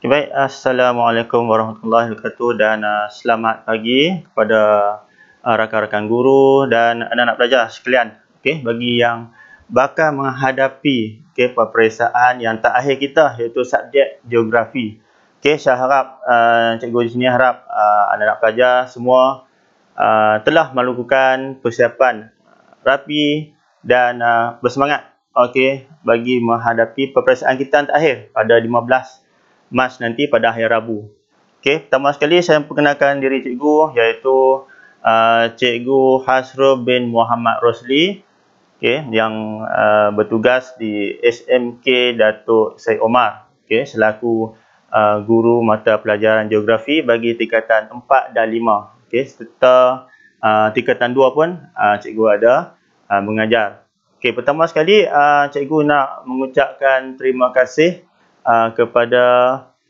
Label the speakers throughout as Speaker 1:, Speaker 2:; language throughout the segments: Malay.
Speaker 1: Baik, Assalamualaikum warahmatullahi wabarakatuh dan selamat pagi kepada rakan-rakan guru dan anak-anak pelajar sekalian. Bagi yang bakal menghadapi peperiksaan yang terakhir kita iaitu subjek geografi. Saya harap cikgu di sini harap anak-anak pelajar semua telah melakukan persiapan rapi dan bersemangat bagi menghadapi peperiksaan kita yang terakhir pada 15 Mac nanti pada hari Rabu. Pertama sekali saya perkenalkan diri cikgu iaitu Cikgu Hasrul bin Muhammad Rosli yang bertugas di SMK Datuk Syed Omar selaku guru mata pelajaran geografi bagi tingkatan 4 dan 5. Serta tingkatan 2 pun cikgu ada mengajar. Pertama sekali cikgu nak mengucapkan terima kasih kepada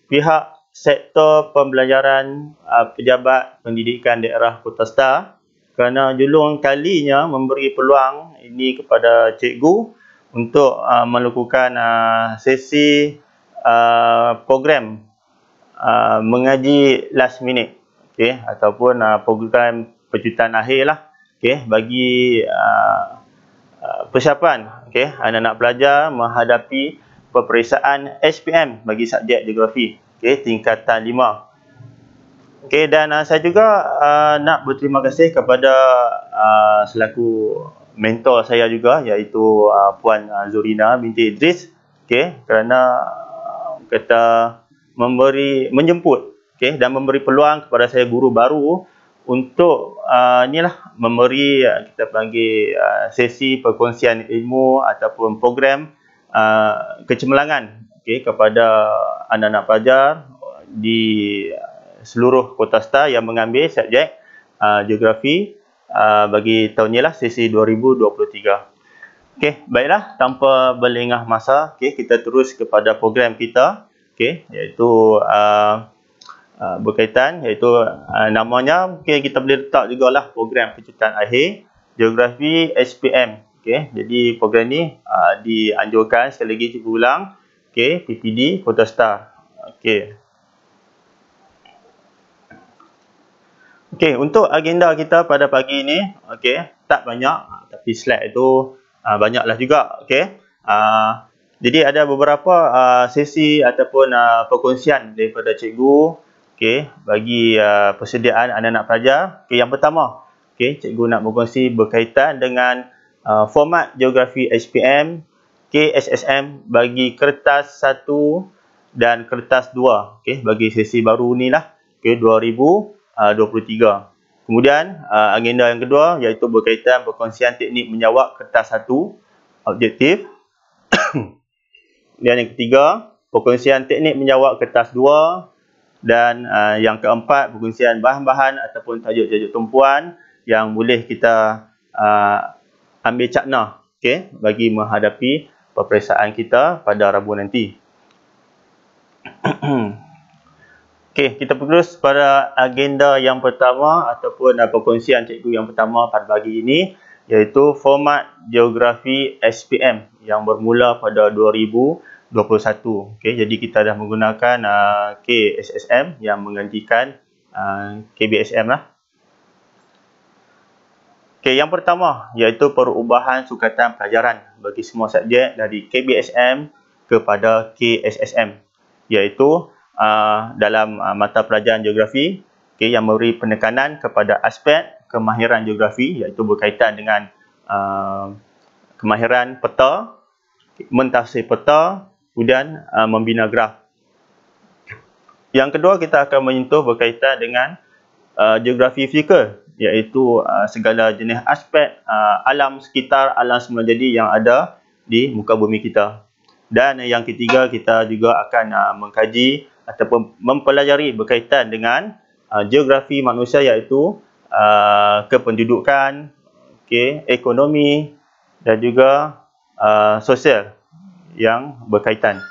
Speaker 1: pihak sektor pembelajaran pejabat pendidikan daerah Kota Star kerana julung kalinya memberi peluang ini kepada cikgu untuk melakukan sesi program mengaji last minute ataupun program pejutan akhir lah bagi persiapan anak-anak pelajar menghadapi peperiksaan SPM bagi subjek geografi tingkatan 5. Dan saya juga nak berterima kasih kepada selaku mentor saya juga iaitu Puan Zurina binti Idris kerana kata menjemput dan memberi peluang kepada saya guru baru untuk memberi kita panggil sesi perkongsian ilmu ataupun program kecemerlangan kepada anak-anak pelajar di seluruh Kota Star yang mengambil subjek geografi bagi tahun ni lah sesi 2023. Baiklah, tanpa berlengah masa kita terus kepada program kita iaitu berkaitan iaitu namanya kita boleh letak jugalah program pejutan akhir geografi SPM. Jadi program ni dianjurkan sekali lagi cikgu ulang PPD Kota Star. Untuk agenda kita pada pagi ini tak banyak tapi slide itu banyaklah juga. Jadi ada beberapa sesi ataupun perkongsian daripada cikgu bagi persediaan anak-anak pelajar. Yang pertama cikgu nak berkongsi berkaitan dengan format geografi SPM, SSM bagi kertas 1 dan kertas 2 bagi sesi baru ni lah 2023. Kemudian agenda yang kedua iaitu berkaitan perkongsian teknik menjawab kertas 1 objektif. Dan yang ketiga perkongsian teknik menjawab kertas 2 Dan yang keempat, perkongsian bahan-bahan ataupun tajuk-tajuk tumpuan yang boleh kita ambil cakna, okey, bagi menghadapi peperiksaan kita pada Rabu nanti. Okey, kita terus pada agenda yang pertama ataupun perkongsian cikgu yang pertama pada pagi ini, iaitu format geografi SPM yang bermula pada 2021. Okey, jadi kita dah menggunakan KSSM yang menggantikan KBSM lah. Okey, yang pertama iaitu perubahan sukatan pelajaran bagi semua subjek dari KBSM kepada KSSM, iaitu dalam mata pelajaran geografi, yang memberi penekanan kepada aspek kemahiran geografi, iaitu berkaitan dengan kemahiran peta, mentafsir peta, kemudian membina graf. Yang kedua, kita akan menyentuh berkaitan dengan geografi fizikal, iaitu segala jenis aspek alam sekitar, alam semula jadi yang ada di muka bumi kita. Dan yang ketiga, kita juga akan mengkaji ataupun mempelajari berkaitan dengan geografi manusia, iaitu kependudukan, ekonomi dan juga sosial yang berkaitan.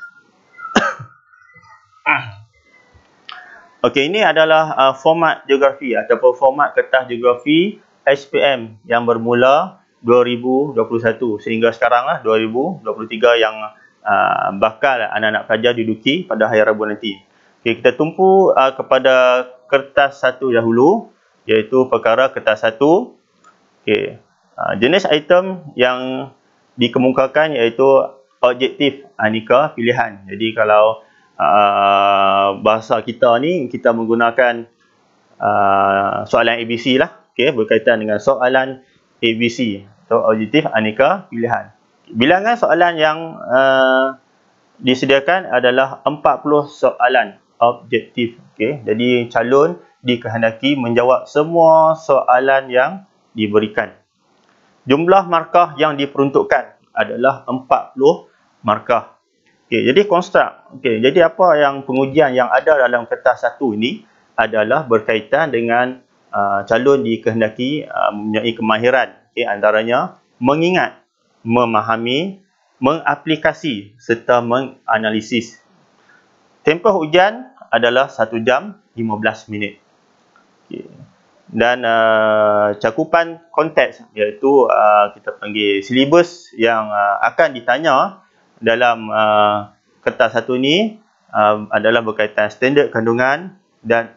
Speaker 1: Okey, ini adalah format geografi ataupun format kertas geografi SPM yang bermula 2021 sehingga sekarang lah 2023 yang bakal anak-anak pelajar duduki pada hari Rabu nanti. Okey, kita tumpu kepada kertas satu dahulu, iaitu perkara kertas satu. Okey, jenis item yang dikemukakan iaitu objektif aneka pilihan. Jadi kalau bahasa kita ni, kita menggunakan soalan ABC lah, berkaitan dengan soalan ABC atau objektif aneka pilihan. Bilangan soalan yang disediakan adalah 40 soalan objektif. Jadi calon dikehendaki menjawab semua soalan yang diberikan. Jumlah markah yang diperuntukkan adalah 40 markah. Jadi konstruk. Jadi apa yang pengujian yang ada dalam kertas satu ini adalah berkaitan dengan calon dikehendaki mempunyai kemahiran, antaranya mengingat, memahami, mengaplikasi serta menganalisis. Tempoh ujian adalah 1 jam 15 minit. Dan cakupan konteks, iaitu kita panggil silibus yang akan ditanya dalam kertas satu ni adalah berkaitan standard kandungan dan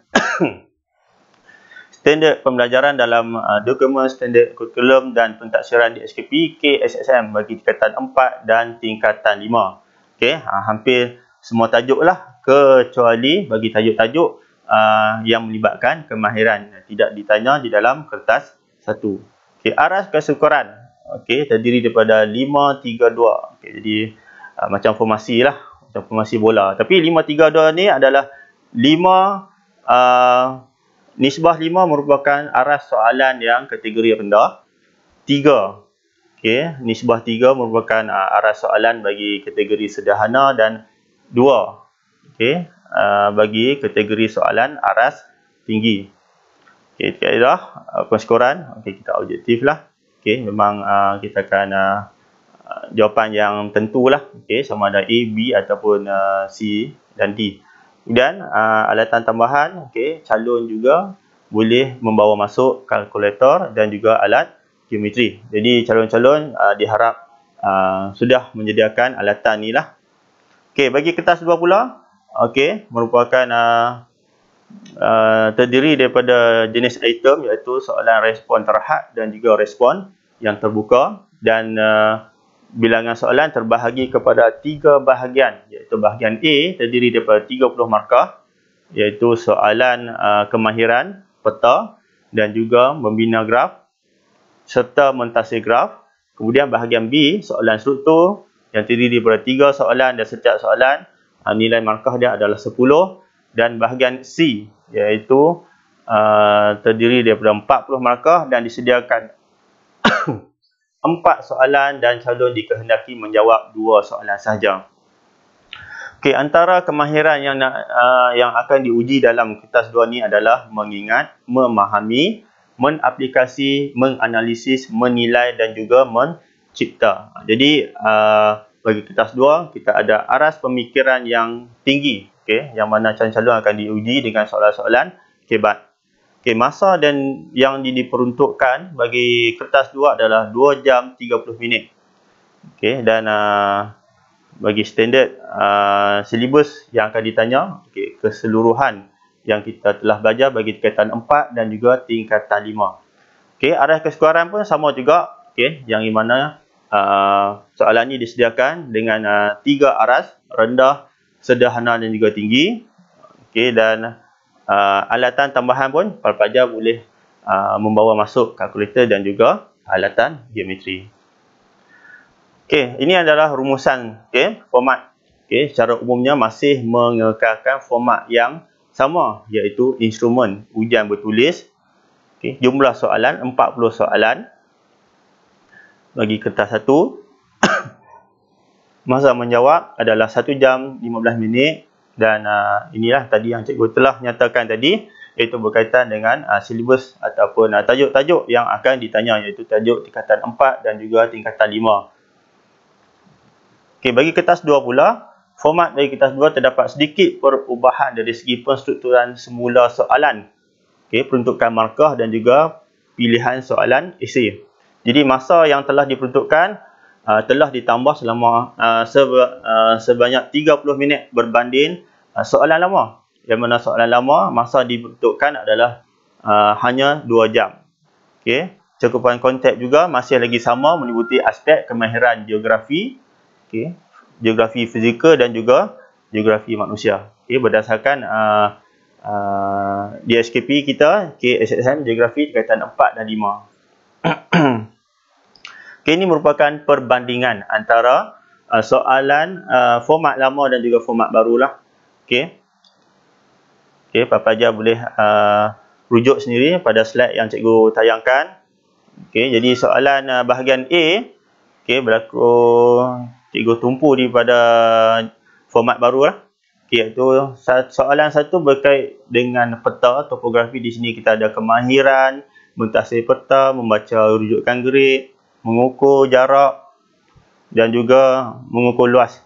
Speaker 1: standard pembelajaran dalam dokumen standard kurikulum dan pentaksiran di SKP KSSM bagi tingkatan 4 dan tingkatan 5. Hampir semua tajuk lah, kecuali bagi tajuk-tajuk yang melibatkan kemahiran tidak ditanya di dalam kertas satu. Aras kesyukuran terdiri daripada 5-3-2. Jadi macam formasi lah, macam formasi bola. Tapi 5-3-2 ni adalah 5 nisbah 5 merupakan aras soalan yang kategori rendah. 3 nisbah 3 merupakan aras soalan bagi kategori sederhana, dan 2 bagi kategori soalan aras tinggi. Kaedah pensyukuran, kita objektif lah. Memang kita akan jawapan yang tentulah, sama ada A, B ataupun C dan D. Kemudian alatan tambahan, calon juga boleh membawa masuk kalkulator dan juga alat geometri. Jadi calon-calon diharap sudah menyediakan alatan ni lah. Bagi kertas 2 pula, merupakan terdiri daripada jenis item, iaitu soalan respon terhad dan juga respon yang terbuka, dan bilangan soalan terbahagi kepada 3 bahagian, iaitu bahagian A terdiri daripada 30 markah, iaitu soalan kemahiran peta dan juga membina graf serta mentafsir graf. Kemudian bahagian B, soalan struktur yang terdiri daripada 3 soalan dan setiap soalan nilai markah dia adalah 10. Dan bahagian C, iaitu terdiri daripada 40 markah dan disediakan 4 soalan dan calon dikehendaki menjawab 2 soalan sahaja. Okey, antara kemahiran yang akan diuji dalam kertas 2 ni adalah mengingat, memahami, mengaplikasi, menganalisis, menilai dan juga mencipta. Jadi bagi kertas 2 kita ada aras pemikiran yang tinggi, okey, yang mana calon-calon akan diuji dengan soalan-soalan hebat. Okey, masa dan yang diperuntukkan bagi kertas 2 adalah 2 jam 30 minit. Okey, dan bagi standard silibus yang akan ditanya, okey, keseluruhan yang kita telah belajar bagi tingkatan 4 dan juga tingkatan 5. Okey, aras keseluruhan pun sama juga, okey, yang di mana soalan ini disediakan dengan 3 aras, rendah, sederhana dan juga tinggi. Okey, dan alatan tambahan pun pelajar boleh membawa masuk kalkulator dan juga alatan geometri. Okey, ini adalah rumusan, okey, format. Okey, secara umumnya masih mengekalkan format yang sama, iaitu instrumen ujian bertulis. Okey, jumlah soalan 40 soalan bagi kertas 1. Masa menjawab adalah 1 jam 15 minit dan inilah tadi yang cikgu telah nyatakan tadi, iaitu berkaitan dengan silibus ataupun tajuk-tajuk yang akan ditanya, iaitu tajuk tingkatan 4 dan juga tingkatan 5. Okey, bagi kertas 2 pula, format bagi kertas 2 terdapat sedikit perubahan dari segi penstrukturan semula soalan. Okey, peruntukan markah dan juga pilihan soalan esei. Jadi masa yang telah diperuntukkan telah ditambah selama sebanyak 30 minit berbanding soalan lama. Yang mana soalan lama masa diperuntukkan adalah hanya 2 jam. Okey, cakupan konteks juga masih lagi sama meliputi aspek kemahiran geografi, okey, geografi fizikal dan juga geografi manusia. Okey, berdasarkan DSKP kita, SSM geografi tingkatan 4 dan 5. Okey, ini merupakan perbandingan antara soalan format lama dan juga format barulah. Okey. Okey, pelajar boleh rujuk sendiri pada slide yang cikgu tayangkan. Okey, jadi soalan bahagian A, okey, berlaku cikgu tumpu di pada format baru lah. Okay, iaitu soalan 1 berkait dengan peta topografi. Di sini kita ada kemahiran mentafsir peta, membaca rujukan grid, mengukur jarak dan juga mengukur luas.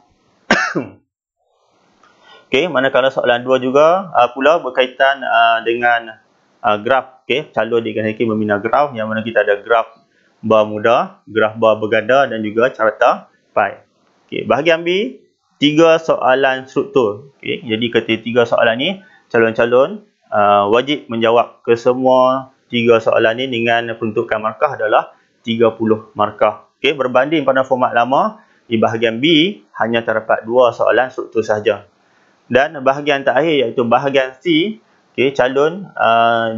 Speaker 1: Okey, manakala soalan 2 juga pula berkaitan dengan graf. Okey, calon dikehendaki membina graf, yang mana kita ada graf bar mudah, graf bar berganda dan juga carta pi. Okey, bahagian B, 3 soalan struktur. Okey, jadi ketika 3 soalan ni calon-calon wajib menjawab kesemua 3 soalan ni dengan peruntukan markah adalah 30 markah. Okey, berbanding pada format lama, di bahagian B hanya terdapat 2 soalan struktur sahaja. Dan bahagian terakhir iaitu bahagian C, okey, calon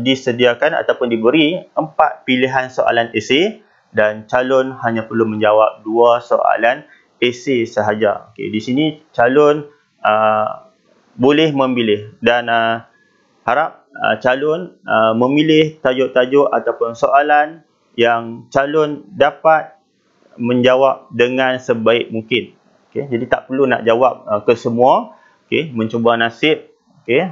Speaker 1: disediakan ataupun diberi 4 pilihan soalan esei dan calon hanya perlu menjawab 2 soalan esei sahaja. Okey, di sini calon boleh memilih dan harap calon memilih tajuk-tajuk ataupun soalan yang calon dapat menjawab dengan sebaik mungkin. Okey, jadi tak perlu nak jawab ke semua. Okey, mencuba nasib. Okey,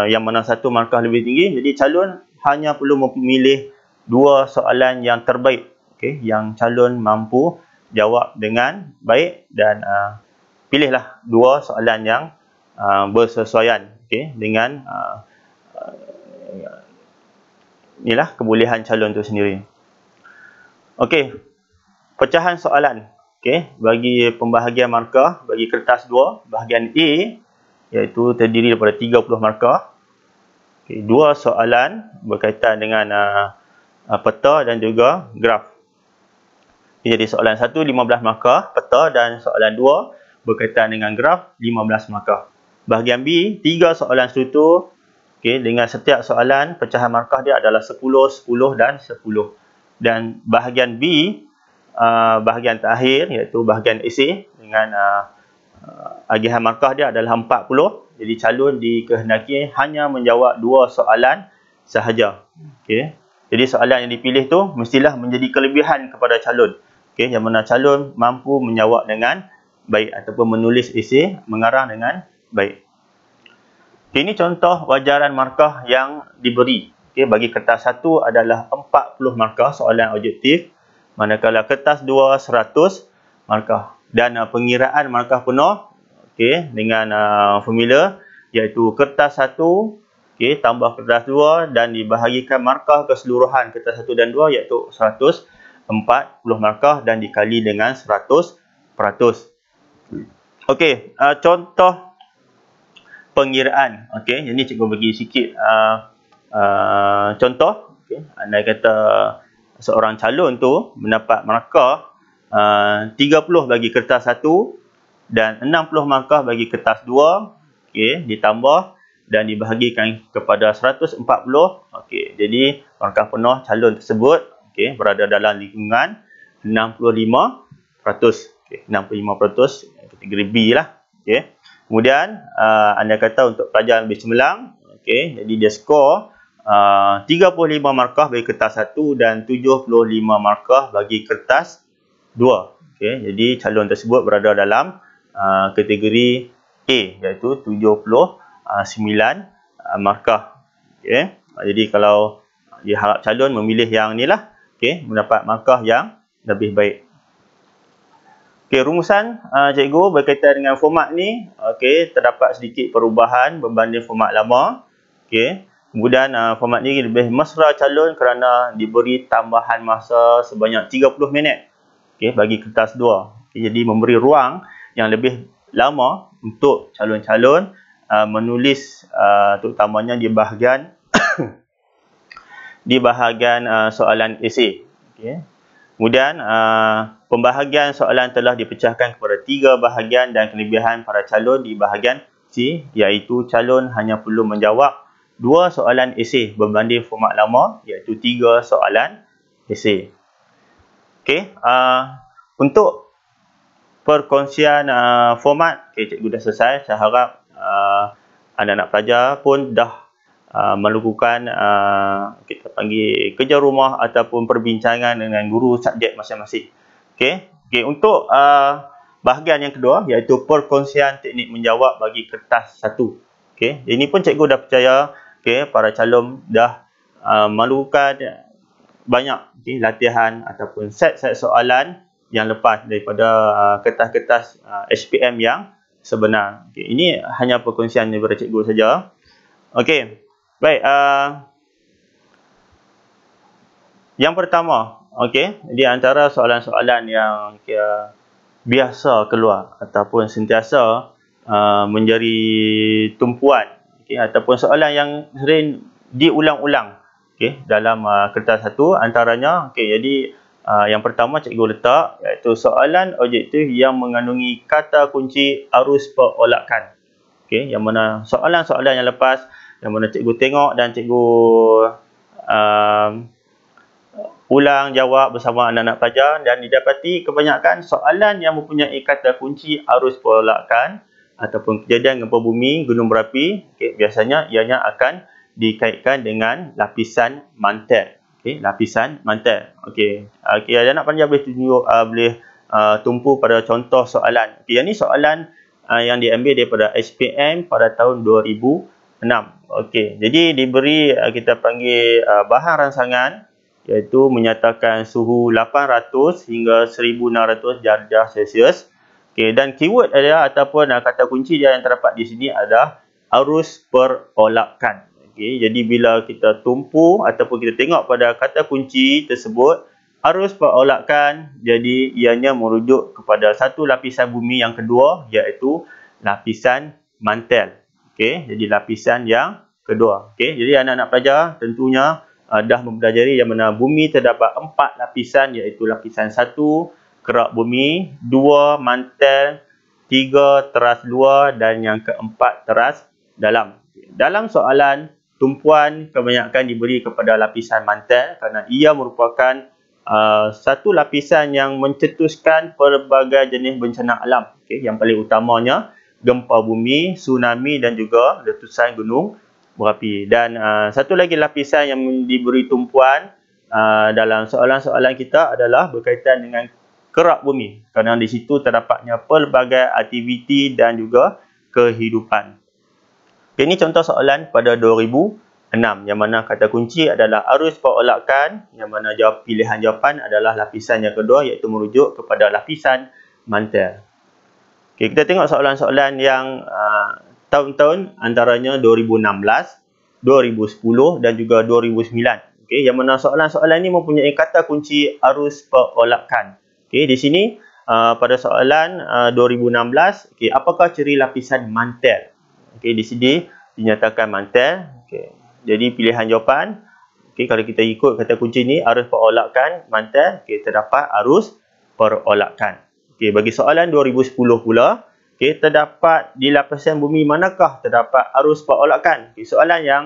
Speaker 1: yang mana satu markah lebih tinggi. Jadi calon hanya perlu memilih 2 soalan yang terbaik. Okey, yang calon mampu jawab dengan baik dan pilihlah 2 soalan yang bersesuaian, okey, dengan inilah kebolehan calon itu sendiri. Okey, pecahan soalan. Okey, bagi pembahagian markah bagi kertas 2, bahagian A iaitu terdiri daripada 30 markah. Okey, 2 soalan berkaitan dengan peta dan juga graf. Jadi soalan 1 15 markah peta dan soalan 2 berkaitan dengan graf 15 markah. Bahagian B 3 soalan struktur. Okey, dengan setiap soalan pecahan markah dia adalah 10, 10 dan 10. Dan bahagian B bahagian terakhir iaitu bahagian esei dengan agihan markah dia adalah 40. Jadi calon dikehendaki hanya menjawab 2 soalan sahaja. Okey. Jadi soalan yang dipilih tu mestilah menjadi kelebihan kepada calon. Okey, yang mana calon mampu menjawab dengan baik ataupun menulis esei mengarang dengan baik. Okay, ini contoh wajaran markah yang diberi. Okay, bagi kertas 1 adalah 40 markah soalan objektif, manakala kertas 2 100 markah. Dan pengiraan markah penuh okay, dengan formula iaitu kertas 1 okay, tambah kertas 2 dan dibahagikan markah keseluruhan kertas 1 dan 2 iaitu 140 markah dan dikali dengan 100%. Okey, contoh pengiraan. Okey, ini cikgu bagi sikit contoh. Okey, andai kata seorang calon tu mendapat markah 30 bagi kertas 1 dan 60 markah bagi kertas 2, okey, ditambah dan dibahagikan kepada 140. Okey, jadi markah penuh calon tersebut okey berada dalam lingkungan 65%. Okey, 65% kategori B lah. Okey. Kemudian anda kata untuk pelajar lebih cemerlang, okey, jadi dia skor 35 markah bagi kertas 1 dan 75 markah bagi kertas 2. Okey, jadi calon tersebut berada dalam kategori A iaitu 79 markah. Okey. Jadi kalau diharap calon memilih yang ni lah, okey, mendapat markah yang lebih baik. Okey, rumusan cikgu berkaitan dengan format ni, okey, terdapat sedikit perubahan berbanding format lama. Okey. Kemudian format ni lebih mesra calon kerana diberi tambahan masa sebanyak 30 minit. Okey, bagi kertas 2. Okay, jadi memberi ruang yang lebih lama untuk calon-calon menulis terutamanya di bahagian soalan esei. Okey. Kemudian pembahagian soalan telah dipecahkan kepada 3 bahagian dan kelebihan para calon di bahagian C iaitu calon hanya perlu menjawab 2 soalan esei berbanding format lama iaitu 3 soalan esei. Okey, untuk perkongsian format, okay, cikgu dah selesai. Saya harap anak-anak pelajar pun dah melakukan kita panggil kerja rumah ataupun perbincangan dengan guru subjek masing-masing. Okey, untuk bahagian yang kedua iaitu perkongsian teknik menjawab bagi kertas 1. Okey, ini pun cikgu dah percaya para calon dah melakukan banyak latihan ataupun set-set soalan yang lepas daripada kertas-kertas HPM yang sebenar. Ini hanya perkongsian daripada cikgu saja. Okey. Baik, yang pertama, okey, di antara soalan-soalan yang biasa keluar ataupun sentiasa menjadi tumpuan, okey, ataupun soalan yang sering diulang-ulang, okey, dalam kertas 1 antaranya, okey, jadi yang pertama cikgu letak iaitu soalan objektif yang mengandungi kata kunci arus perolakan. Okey, yang mana soalan-soalan yang lepas yang mana cikgu tengok dan cikgu ulang jawab bersama anak-anak pelajar dan didapati kebanyakan soalan yang mempunyai kata kunci arus perolakan ataupun kejadian gempa bumi, gunung berapi, okay, biasanya ianya akan dikaitkan dengan lapisan mantel. Okay, lapisan mantel. Okey, anak-anak pelajar boleh tunjuk tumpu pada contoh soalan. Okay, yang ni soalan yang diambil daripada HPM pada tahun 2006. Okey, jadi diberi kita panggil bahan rangsangan iaitu menyatakan suhu 800 hingga 1600 darjah Celsius. Okey, dan keyword adalah ataupun kata kunci yang terdapat di sini adalah arus perolakan. Okey, jadi bila kita tumpu ataupun kita tengok pada kata kunci tersebut, arus perolakan, jadi ianya merujuk kepada satu lapisan bumi yang kedua iaitu lapisan mantel. Okey, jadi lapisan yang kedua. Okey, jadi anak-anak pelajar tentunya dah mempelajari yang mana bumi terdapat 4 lapisan iaitu lapisan 1 kerak bumi, 2 mantel, 3 teras luar dan yang keempat teras dalam. Dalam soalan, tumpuan kebanyakan diberi kepada lapisan mantel kerana ia merupakan satu lapisan yang mencetuskan pelbagai jenis bencana alam. Okey, yang paling utamanya gempa bumi, tsunami dan juga letusan gunung berapi. Dan satu lagi lapisan yang diberi tumpuan dalam soalan-soalan kita adalah berkaitan dengan kerak bumi, kerana di situ terdapatnya pelbagai aktiviti dan juga kehidupan. Okay, ini contoh soalan pada 2006 yang mana kata kunci adalah arus perolakan, yang mana pilihan jawapan adalah lapisan yang kedua, iaitu merujuk kepada lapisan mantel. Okay, kita tengok soalan-soalan yang tahun-tahun antaranya 2016, 2010 dan juga 2009. Okay, yang mana soalan-soalan ini mempunyai kata kunci arus perolakan. Okay, di sini pada soalan 2016, okay, apakah ciri lapisan mantel? Okay, di sini dinyatakan mantel. Okay, jadi pilihan jawapan, okay, kalau kita ikut kata kunci ini, arus perolakan mantel, okay, terdapat arus perolakan. Okay, bagi soalan 2010 pula, okay, terdapat di lapisan bumi manakah terdapat arus perolakan? Okay, soalan yang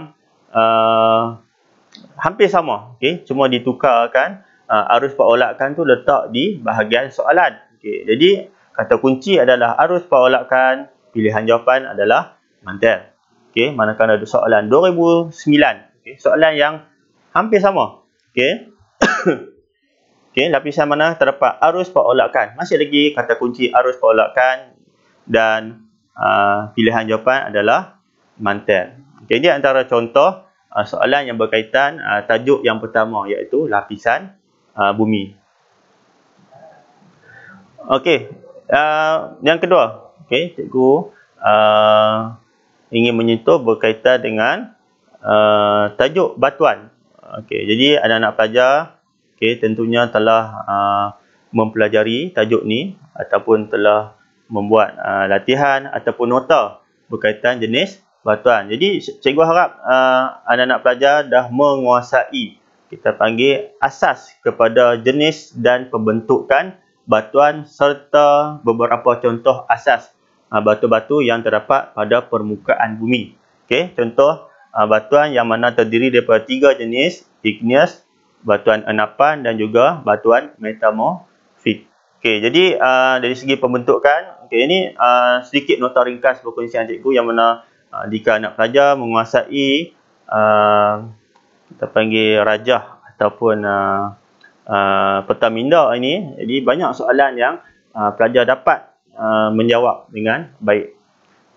Speaker 1: hampir sama, okay, cuma ditukarkan arus perolakan tu letak di bahagian soalan. Okay, jadi kata kunci adalah arus perolakan, pilihan jawapan adalah mantel. Okay, manakala ada soalan 2009, okay, soalan yang hampir sama. Okay. Okay, lapisan mana terdapat arus perolakan? Masih lagi kata kunci arus perolakan dan pilihan jawapan adalah mantel. Okay, ini antara contoh soalan yang berkaitan tajuk yang pertama, iaitu lapisan bumi. Okey, yang kedua, okey, cikgu ingin menyentuh berkaitan dengan tajuk batuan. Okey, jadi anak-anak pelajar, okey, tentunya telah mempelajari tajuk ni ataupun telah membuat latihan ataupun nota berkaitan jenis batuan. Jadi cikgu harap anak-anak pelajar dah menguasai, kita panggil, asas kepada jenis dan pembentukan batuan serta beberapa contoh asas batu-batu yang terdapat pada permukaan bumi. Okey, contoh batuan yang mana terdiri daripada 3 jenis: igneous, batuan enapan dan juga batuan metamorfik. Okey, jadi dari segi pembentukan, okey, ini sedikit nota ringkas perkongsian cikgu yang mana jika anak pelajar menguasai kita panggil rajah ataupun peta minda ini, jadi banyak soalan yang pelajar dapat menjawab dengan baik.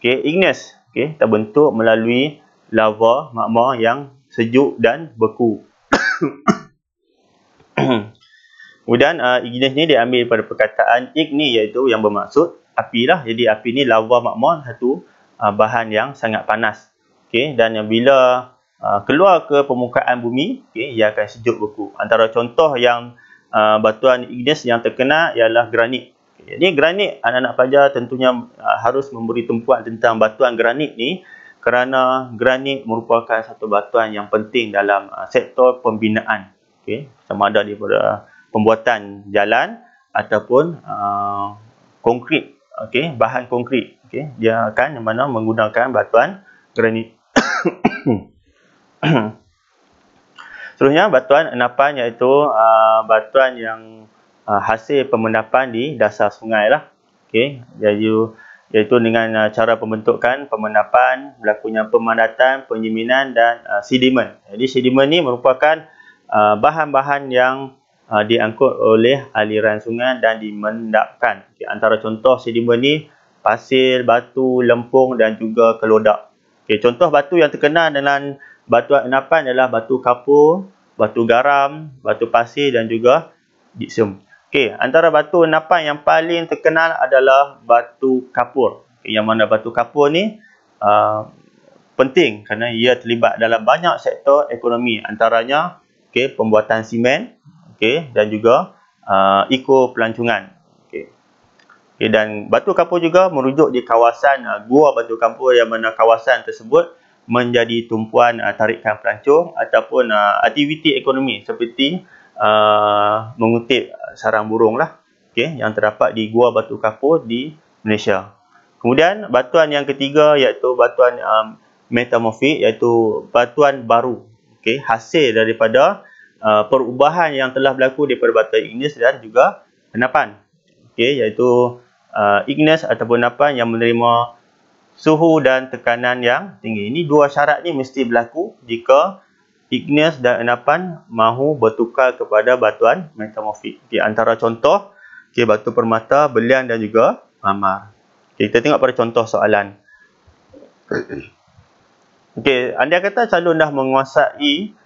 Speaker 1: Okey, igneous, okey, terbentuk melalui lava magma yang sejuk dan beku. Kemudian igneous ni diambil pada perkataan igni, iaitu yang bermaksud api lah. Jadi api ni, lava magma, satu bahan yang sangat panas. Okey, dan bila keluar ke permukaan bumi, okay, ia akan sejuk beku. Antara contoh yang batuan igneous yang terkenal ialah granit. Okay, jadi granit, anak-anak pelajar tentunya harus memberi tumpuan tentang batuan granit ni, kerana granit merupakan satu batuan yang penting dalam sektor pembinaan. Okay, sama ada daripada pembuatan jalan ataupun konkrit. Okay, bahan konkrit. Okay, dia akan mana menggunakan batuan granit. Seterusnya, batuan enapan, iaitu batuan yang hasil pemendapan di dasar sungai lah. Okay, iaitu dengan cara pembentukan, pemendapan, berlakunya pemadatan, penyeminan dan sedimen. Jadi sedimen ni merupakan bahan-bahan yang diangkut oleh aliran sungai dan dimendapkan. Okay, antara contoh sedimen ni pasir, batu, lempung dan juga kelodak. Okay, contoh batu yang terkenal dengan batuan enapan adalah batu kapur, batu garam, batu pasir dan juga gypsum. Okey, antara batu enapan yang paling terkenal adalah batu kapur. Okay, yang mana batu kapur ni penting kerana ia terlibat dalam banyak sektor ekonomi, antaranya pembuatan simen, dan juga pelancongan. Dan batu kapur juga merujuk di kawasan gua batu kapur, yang mana kawasan tersebut menjadi tumpuan tarikan pelancong ataupun aktiviti ekonomi seperti mengutip sarang burung lah, yang terdapat di gua batu kapur di Malaysia. Kemudian batuan yang ketiga iaitu batuan metamorfik, iaitu batuan baru, hasil daripada perubahan yang telah berlaku daripada batuan igneous dan juga enapan, iaitu igneous ataupun enapan yang menerima suhu dan tekanan yang tinggi. Ini dua syarat ni mesti berlaku jika igneous dan enapan mahu bertukar kepada batuan metamorfik. Antara contoh Okey, batu permata, belian dan juga marmar. Okay, kita tengok pada contoh soalan. Okey, andai kata calon dah menguasai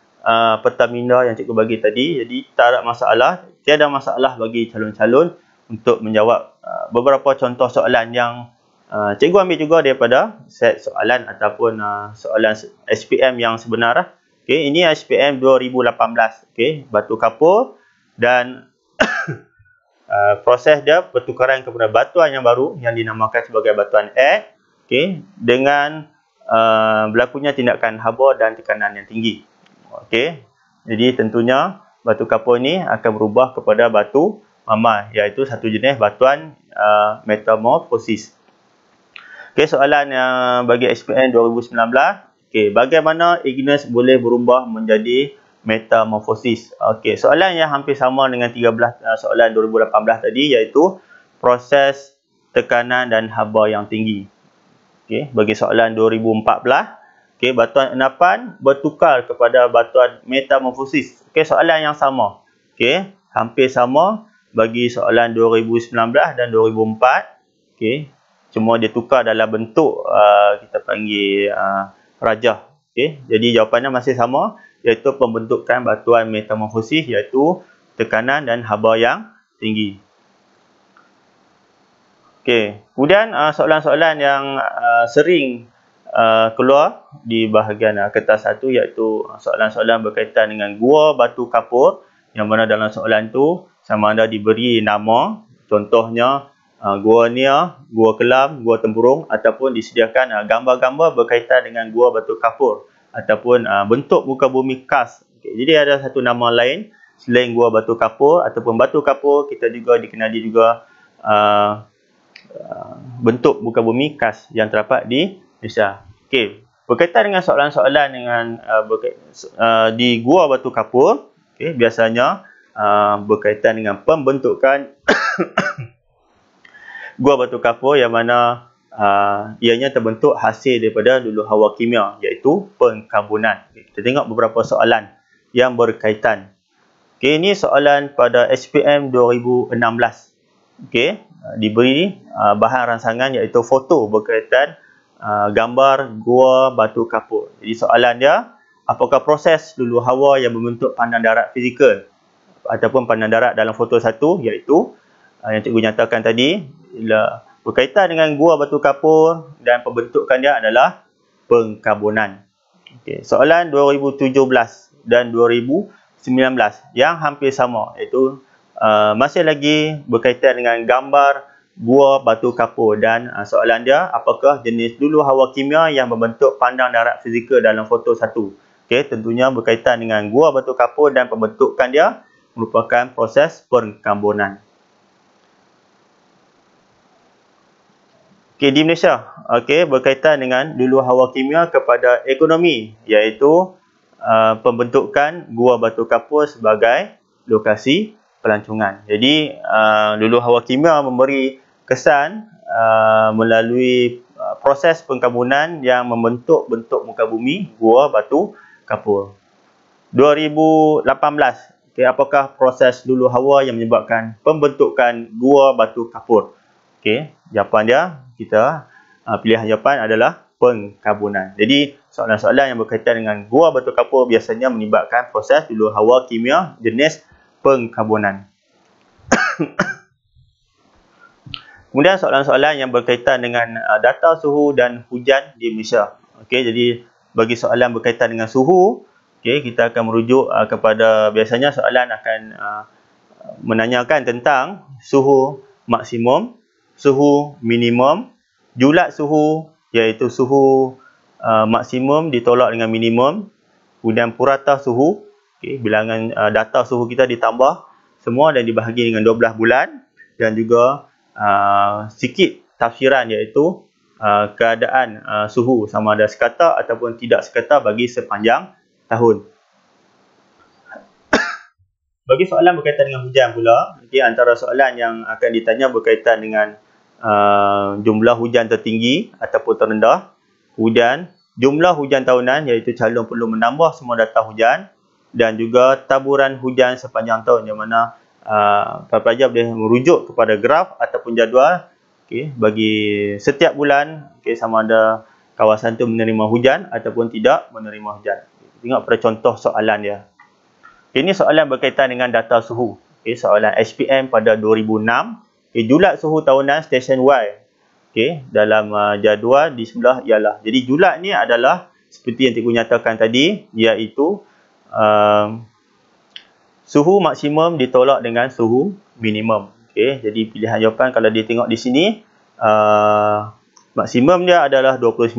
Speaker 1: peta minda yang cikgu bagi tadi, jadi tak ada masalah, tiada masalah bagi calon-calon untuk menjawab beberapa contoh soalan yang cikgu ambil juga daripada set soalan ataupun soalan SPM yang sebenar. Okey, ini SPM 2018. Okey, batu kapur dan proses dia pertukaran kepada batuan yang baru yang dinamakan sebagai batuan air, okey, dengan berlakunya tindakan haba dan tekanan yang tinggi. Okey, jadi tentunya batu kapur ni akan berubah kepada batu marmar, iaitu satu jenis batuan metamorfosis. Okey, soalan yang bagi SPM 2019. Okey, bagaimana igneous boleh berubah menjadi metamorfosis? Okey, soalan yang hampir sama dengan 13 soalan 2018 tadi, iaitu proses tekanan dan haba yang tinggi. Okey, bagi soalan 2014, okey, batuan enapan bertukar kepada batuan metamorfosis. Okey, soalan yang sama. Okey, hampir sama bagi soalan 2019 dan 2004. Okey, cuma dia tukar dalam bentuk kita panggil rajah. Okey, jadi jawapannya masih sama, iaitu pembentukan batuan metamorfosis, iaitu tekanan dan haba yang tinggi. Okey, kemudian soalan-soalan yang sering keluar di bahagian kertas 1, iaitu soalan-soalan berkaitan dengan gua batu kapur, yang mana dalam soalan tu sama ada diberi nama, contohnya gua Nia, gua Kelam, gua Tempurung, ataupun disediakan gambar-gambar berkaitan dengan gua batu kapur ataupun bentuk muka bumi khas. Okay, jadi ada satu nama lain selain gua batu kapur ataupun batu kapur, kita juga dikenali juga bentuk muka bumi khas yang terdapat di Malaysia. Okey, berkaitan dengan soalan-soalan dengan di gua batu kapur, okey, biasanya berkaitan dengan pembentukan gua batu kapur, yang mana ianya terbentuk hasil daripada dulu hawa kimia, iaitu pengkarbonan. Okay, kita tengok beberapa soalan yang berkaitan. Okey, ini soalan pada SPM 2016. Okey, diberi bahan rangsangan iaitu foto berkaitan gambar gua batu kapur. Jadi soalan dia, apakah proses dulu hawa yang membentuk pandang darat fizikal ataupun pandang darat dalam foto 1, iaitu yang cikgu nyatakan tadi, ialah berkaitan dengan gua batu kapur dan pembentukan dia adalah pengkarbonan. Okey, soalan 2017 dan 2019 yang hampir sama, iaitu masih lagi berkaitan dengan gambar gua batu kapur dan soalan dia, apakah jenis dulu hawa kimia yang membentuk pandang darat fizikal dalam foto 1. Okey, tentunya berkaitan dengan gua batu kapur dan pembentukan dia merupakan proses pengkarbonan. Okey, di Malaysia, okey, berkaitan dengan dulu hawa kimia kepada ekonomi, iaitu pembentukan gua batu kapur sebagai lokasi pelancongan. Jadi dulu hawa kimia memberi kesan melalui proses pengkarbonan yang membentuk bentuk muka bumi gua batu kapur. 2018, okay, apakah proses dulu hawa yang menyebabkan pembentukan gua batu kapur? Okey, jawapan dia, kita pilihan jawapan adalah pengkarbonan. Jadi soalan-soalan yang berkaitan dengan gua batu kapur biasanya menyebabkan proses dulu hawa kimia jenis pengkarbonan. Kemudian soalan-soalan yang berkaitan dengan data suhu dan hujan di Malaysia. Okey, jadi bagi soalan berkaitan dengan suhu, okey, kita akan merujuk kepada, biasanya soalan akan menanyakan tentang suhu maksimum, suhu minimum, julat suhu, iaitu suhu maksimum ditolak dengan minimum, kemudian purata suhu, okey, bilangan data suhu kita ditambah semua dan dibahagi dengan 12 bulan, dan juga sikit tafsiran, iaitu keadaan suhu sama ada sekata ataupun tidak sekata bagi sepanjang tahun. Bagi soalan berkaitan dengan hujan pula, okay, antara soalan yang akan ditanya berkaitan dengan jumlah hujan tertinggi ataupun terendah, kemudian jumlah hujan tahunan, iaitu calon perlu menambah semua data hujan, dan juga taburan hujan sepanjang tahun, yang mana para pelajar boleh merujuk kepada graf ataupun jadual, okey, bagi setiap bulan, okey, sama ada kawasan tu menerima hujan ataupun tidak menerima hujan. Tengok pada contoh soalan dia. Ini soalan berkaitan dengan data suhu. Okay, soalan SPM pada 2006. Okay, julat suhu tahunan stesen Y. Okay, dalam jadual di sebelah ialah. Jadi julat ni adalah seperti yang cikgu nyatakan tadi, iaitu suhu maksimum ditolak dengan suhu minimum. Okay, jadi pilihan jawapan kalau dia tengok di sini, maksimum dia adalah 29,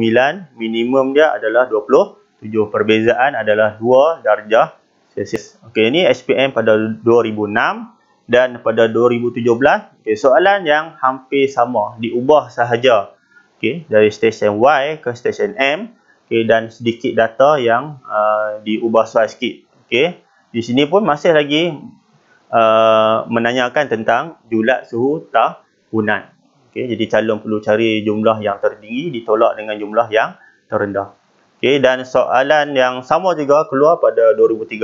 Speaker 1: minimum dia adalah 27. Perbezaan adalah 2 darjah Celsius. Okey, ini SPM pada 2006 dan pada 2017. Okey, soalan yang hampir sama, diubah sahaja. Okey, dari stesen Y ke stesen M. Okey, dan sedikit data yang diubah soal sikit. Okey, di sini pun masih lagi menanyakan tentang julat suhu tahunan. Okey, jadi calon perlu cari jumlah yang tertinggi ditolak dengan jumlah yang terendah. Okey, dan soalan yang sama juga keluar pada 2013,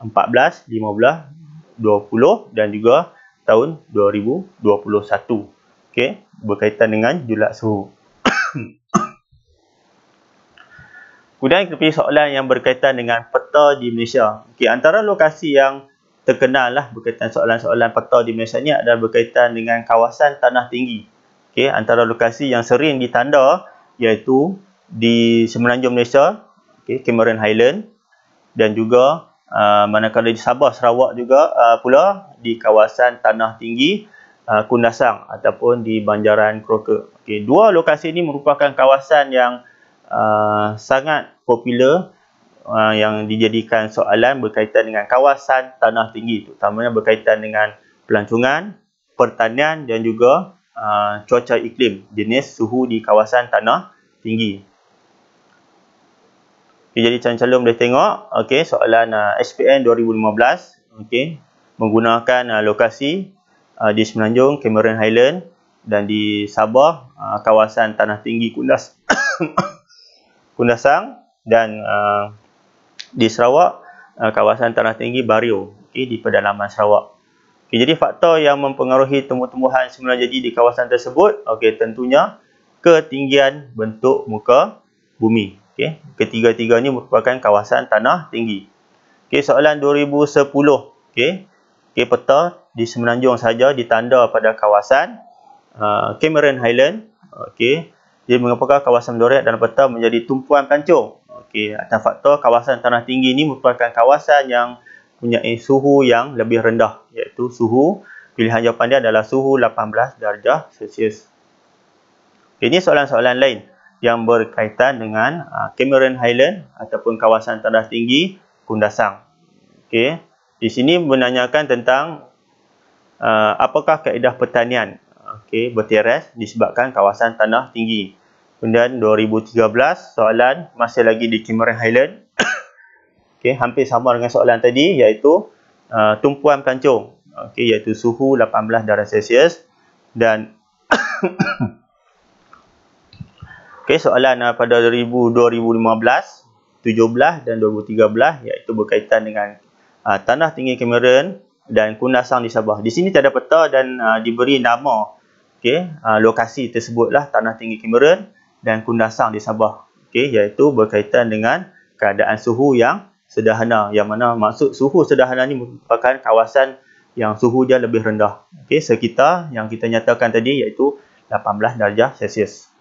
Speaker 1: 14, 15, 20 dan juga tahun 2021. Okey, berkaitan dengan julat suhu. Kemudian kita pergi soalan yang berkaitan dengan peta di Malaysia. Okey, antara lokasi yang terkenal lah berkaitan soalan-soalan peta di Malaysia ni adalah berkaitan dengan kawasan tanah tinggi. Okey, antara lokasi yang sering ditanda iaitu di Semenanjung Malaysia, okay, Cameron Highland, dan juga manakala di Sabah Sarawak juga pula di kawasan tanah tinggi Kundasang ataupun di Banjaran Croker. Okay, dua lokasi ini merupakan kawasan yang sangat popular yang dijadikan soalan berkaitan dengan kawasan tanah tinggi, terutamanya berkaitan dengan pelancongan, pertanian dan juga cuaca iklim, jenis suhu di kawasan tanah tinggi. Okay, jadi calon-calon boleh tengok, okay, soalan SPM 2015, okay, menggunakan lokasi di Semenanjung Cameron Highland dan di Sabah kawasan tanah tinggi Kundasang, dan di Sarawak kawasan tanah tinggi Bario, okay, di pedalaman Sarawak. Okay, jadi faktor yang mempengaruhi tumbuh-tumbuhan semula jadi di kawasan tersebut, okay, tentunya ketinggian bentuk muka bumi. Okay, ketiga-tiga ini merupakan kawasan tanah tinggi. Okay, soalan 2010. Okay, peta di Semenanjung saja ditanda pada kawasan Cameron Highland. Okay, jadi mengapakah kawasan Doret dan peta menjadi tumpuan pelancong? Okay, atas faktor kawasan tanah tinggi ini merupakan kawasan yang mempunyai suhu yang lebih rendah, iaitu suhu, pilihan jawapan dia adalah suhu 18 darjah Celsius. Okay, ini soalan-soalan lain yang berkaitan dengan Cameron Highland ataupun kawasan tanah tinggi Kundasang. Okay, di sini menanyakan tentang apakah kaedah pertanian, okay, berteres disebabkan kawasan tanah tinggi. Kemudian 2013 soalan masih lagi di Cameron Highland. Okay, hampir sama dengan soalan tadi, iaitu tumpuan pelancong, okay, iaitu suhu 18 darjah Celsius. Dan okay, soalan pada 2015, 17 dan 2013 iaitu berkaitan dengan tanah tinggi Cameron dan Kundasang di Sabah. Di sini tiada peta dan diberi nama, okay, lokasi tersebutlah tanah tinggi Cameron dan Kundasang di Sabah, okay, iaitu berkaitan dengan keadaan suhu yang sederhana, yang mana maksud suhu sederhana ini merupakan kawasan yang suhu dia lebih rendah, okay, sekitar yang kita nyatakan tadi iaitu 18 darjah Celsius.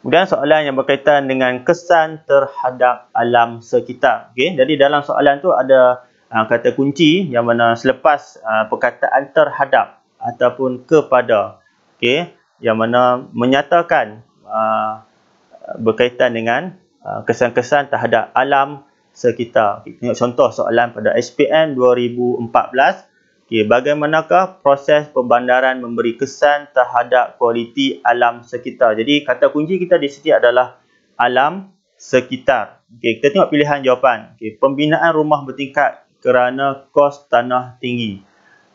Speaker 1: Kemudian soalan yang berkaitan dengan kesan terhadap alam sekitar. Okay, jadi dalam soalan tu ada kata kunci yang mana selepas perkataan terhadap ataupun kepada, okay, yang mana menyatakan berkaitan dengan kesan-kesan terhadap alam sekitar. Okay, tengok contoh soalan pada SPM 2014. Okay, bagaimanakah proses pembandaran memberi kesan terhadap kualiti alam sekitar? Jadi kata kunci kita di sini adalah alam sekitar. Okay, kita tengok pilihan jawapan. Okay, pembinaan rumah bertingkat kerana kos tanah tinggi.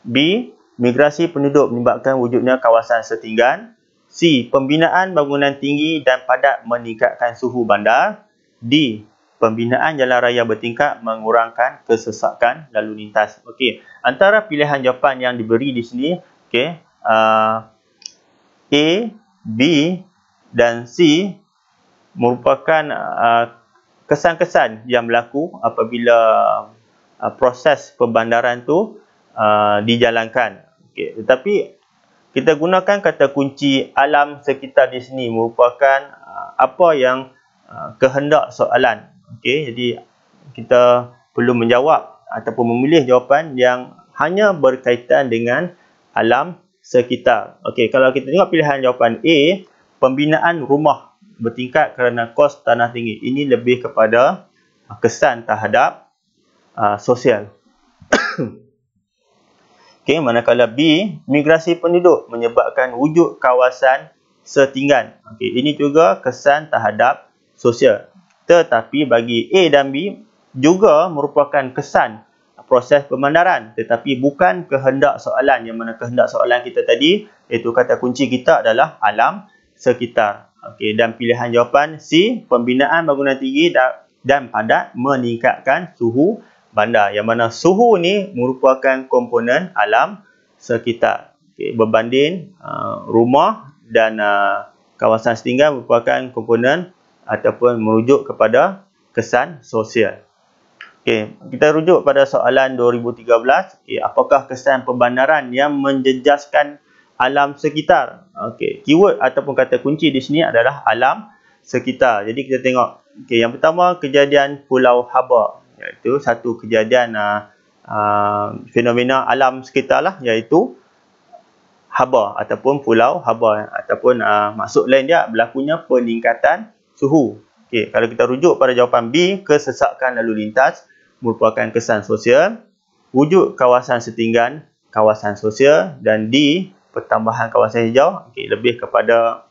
Speaker 1: B. Migrasi penduduk menyebabkan wujudnya kawasan setinggan. C. Pembinaan bangunan tinggi dan padat meningkatkan suhu bandar. D. pembinaan jalan raya bertingkat mengurangkan kesesakan lalu lintas. Okey, antara pilihan jawapan yang diberi di sini, okey, A, B dan C merupakan kesan-kesan yang berlaku apabila proses pembandaran tu dijalankan. Okey, tetapi kita gunakan kata kunci alam sekitar di sini merupakan apa yang kehendak soalan. Okey, jadi kita perlu menjawab ataupun memilih jawapan yang hanya berkaitan dengan alam sekitar. Okey, kalau kita tengok pilihan jawapan A, pembinaan rumah bertingkat kerana kos tanah tinggi. Ini lebih kepada kesan terhadap sosial. Okey, manakala B, migrasi penduduk menyebabkan wujud kawasan setinggan. Okey, ini juga kesan terhadap sosial. Tetapi bagi A dan B juga merupakan kesan proses pembandaran, tetapi bukan kehendak soalan, yang mana kehendak soalan kita tadi iaitu kata kunci kita adalah alam sekitar. Okey, dan pilihan jawapan C, pembinaan bangunan tinggi dan padat meningkatkan suhu bandar, yang mana suhu ni merupakan komponen alam sekitar. Okey, berbanding rumah dan kawasan setinggan merupakan komponen ataupun merujuk kepada kesan sosial. Okey, kita rujuk pada soalan 2013. Okey, apakah kesan pembandaran yang menjejaskan alam sekitar? Okey, keyword ataupun kata kunci di sini adalah alam sekitar. Jadi kita tengok, okey, yang pertama kejadian Pulau Habor, iaitu satu kejadian fenomena alam sekitar lah, iaitu Habor ataupun Pulau Habor, ataupun maksud lain dia berlakunya peningkatan suhu. Okey, kalau kita rujuk pada jawapan B, kesesakan lalu lintas merupakan kesan sosial, wujud kawasan setinggan kawasan sosial, dan D, pertambahan kawasan hijau, okey, lebih kepada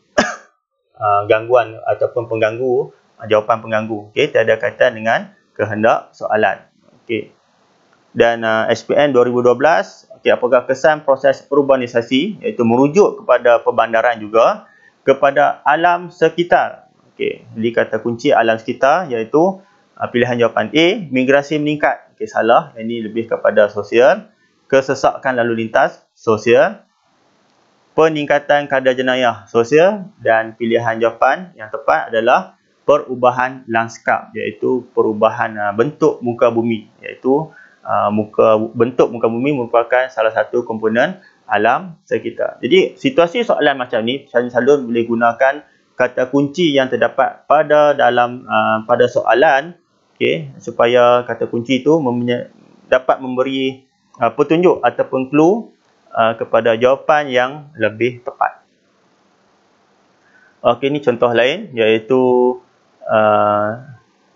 Speaker 1: gangguan ataupun pengganggu, jawapan pengganggu. Okey, tiada kaitan dengan kehendak soalan. Okey. Dan SPN 2012, okey, apakah kesan proses urbanisasi, iaitu merujuk kepada perbandaran juga kepada alam sekitar. Okey, jadi kata kunci alam sekitar iaitu pilihan jawapan A, migrasi meningkat. Okey, salah. Ini lebih kepada sosial. Kesesakan lalu lintas, sosial. Peningkatan kadar jenayah, sosial. Dan pilihan jawapan yang tepat adalah perubahan lanskap, iaitu perubahan bentuk muka bumi, iaitu bentuk muka bumi merupakan salah satu komponen alam sekitar. Jadi situasi soalan macam ni selalu boleh gunakan kata kunci yang terdapat pada dalam pada soalan, okey, supaya kata kunci itu dapat memberi petunjuk ataupun clue kepada jawapan yang lebih tepat. Okey, ini contoh lain iaitu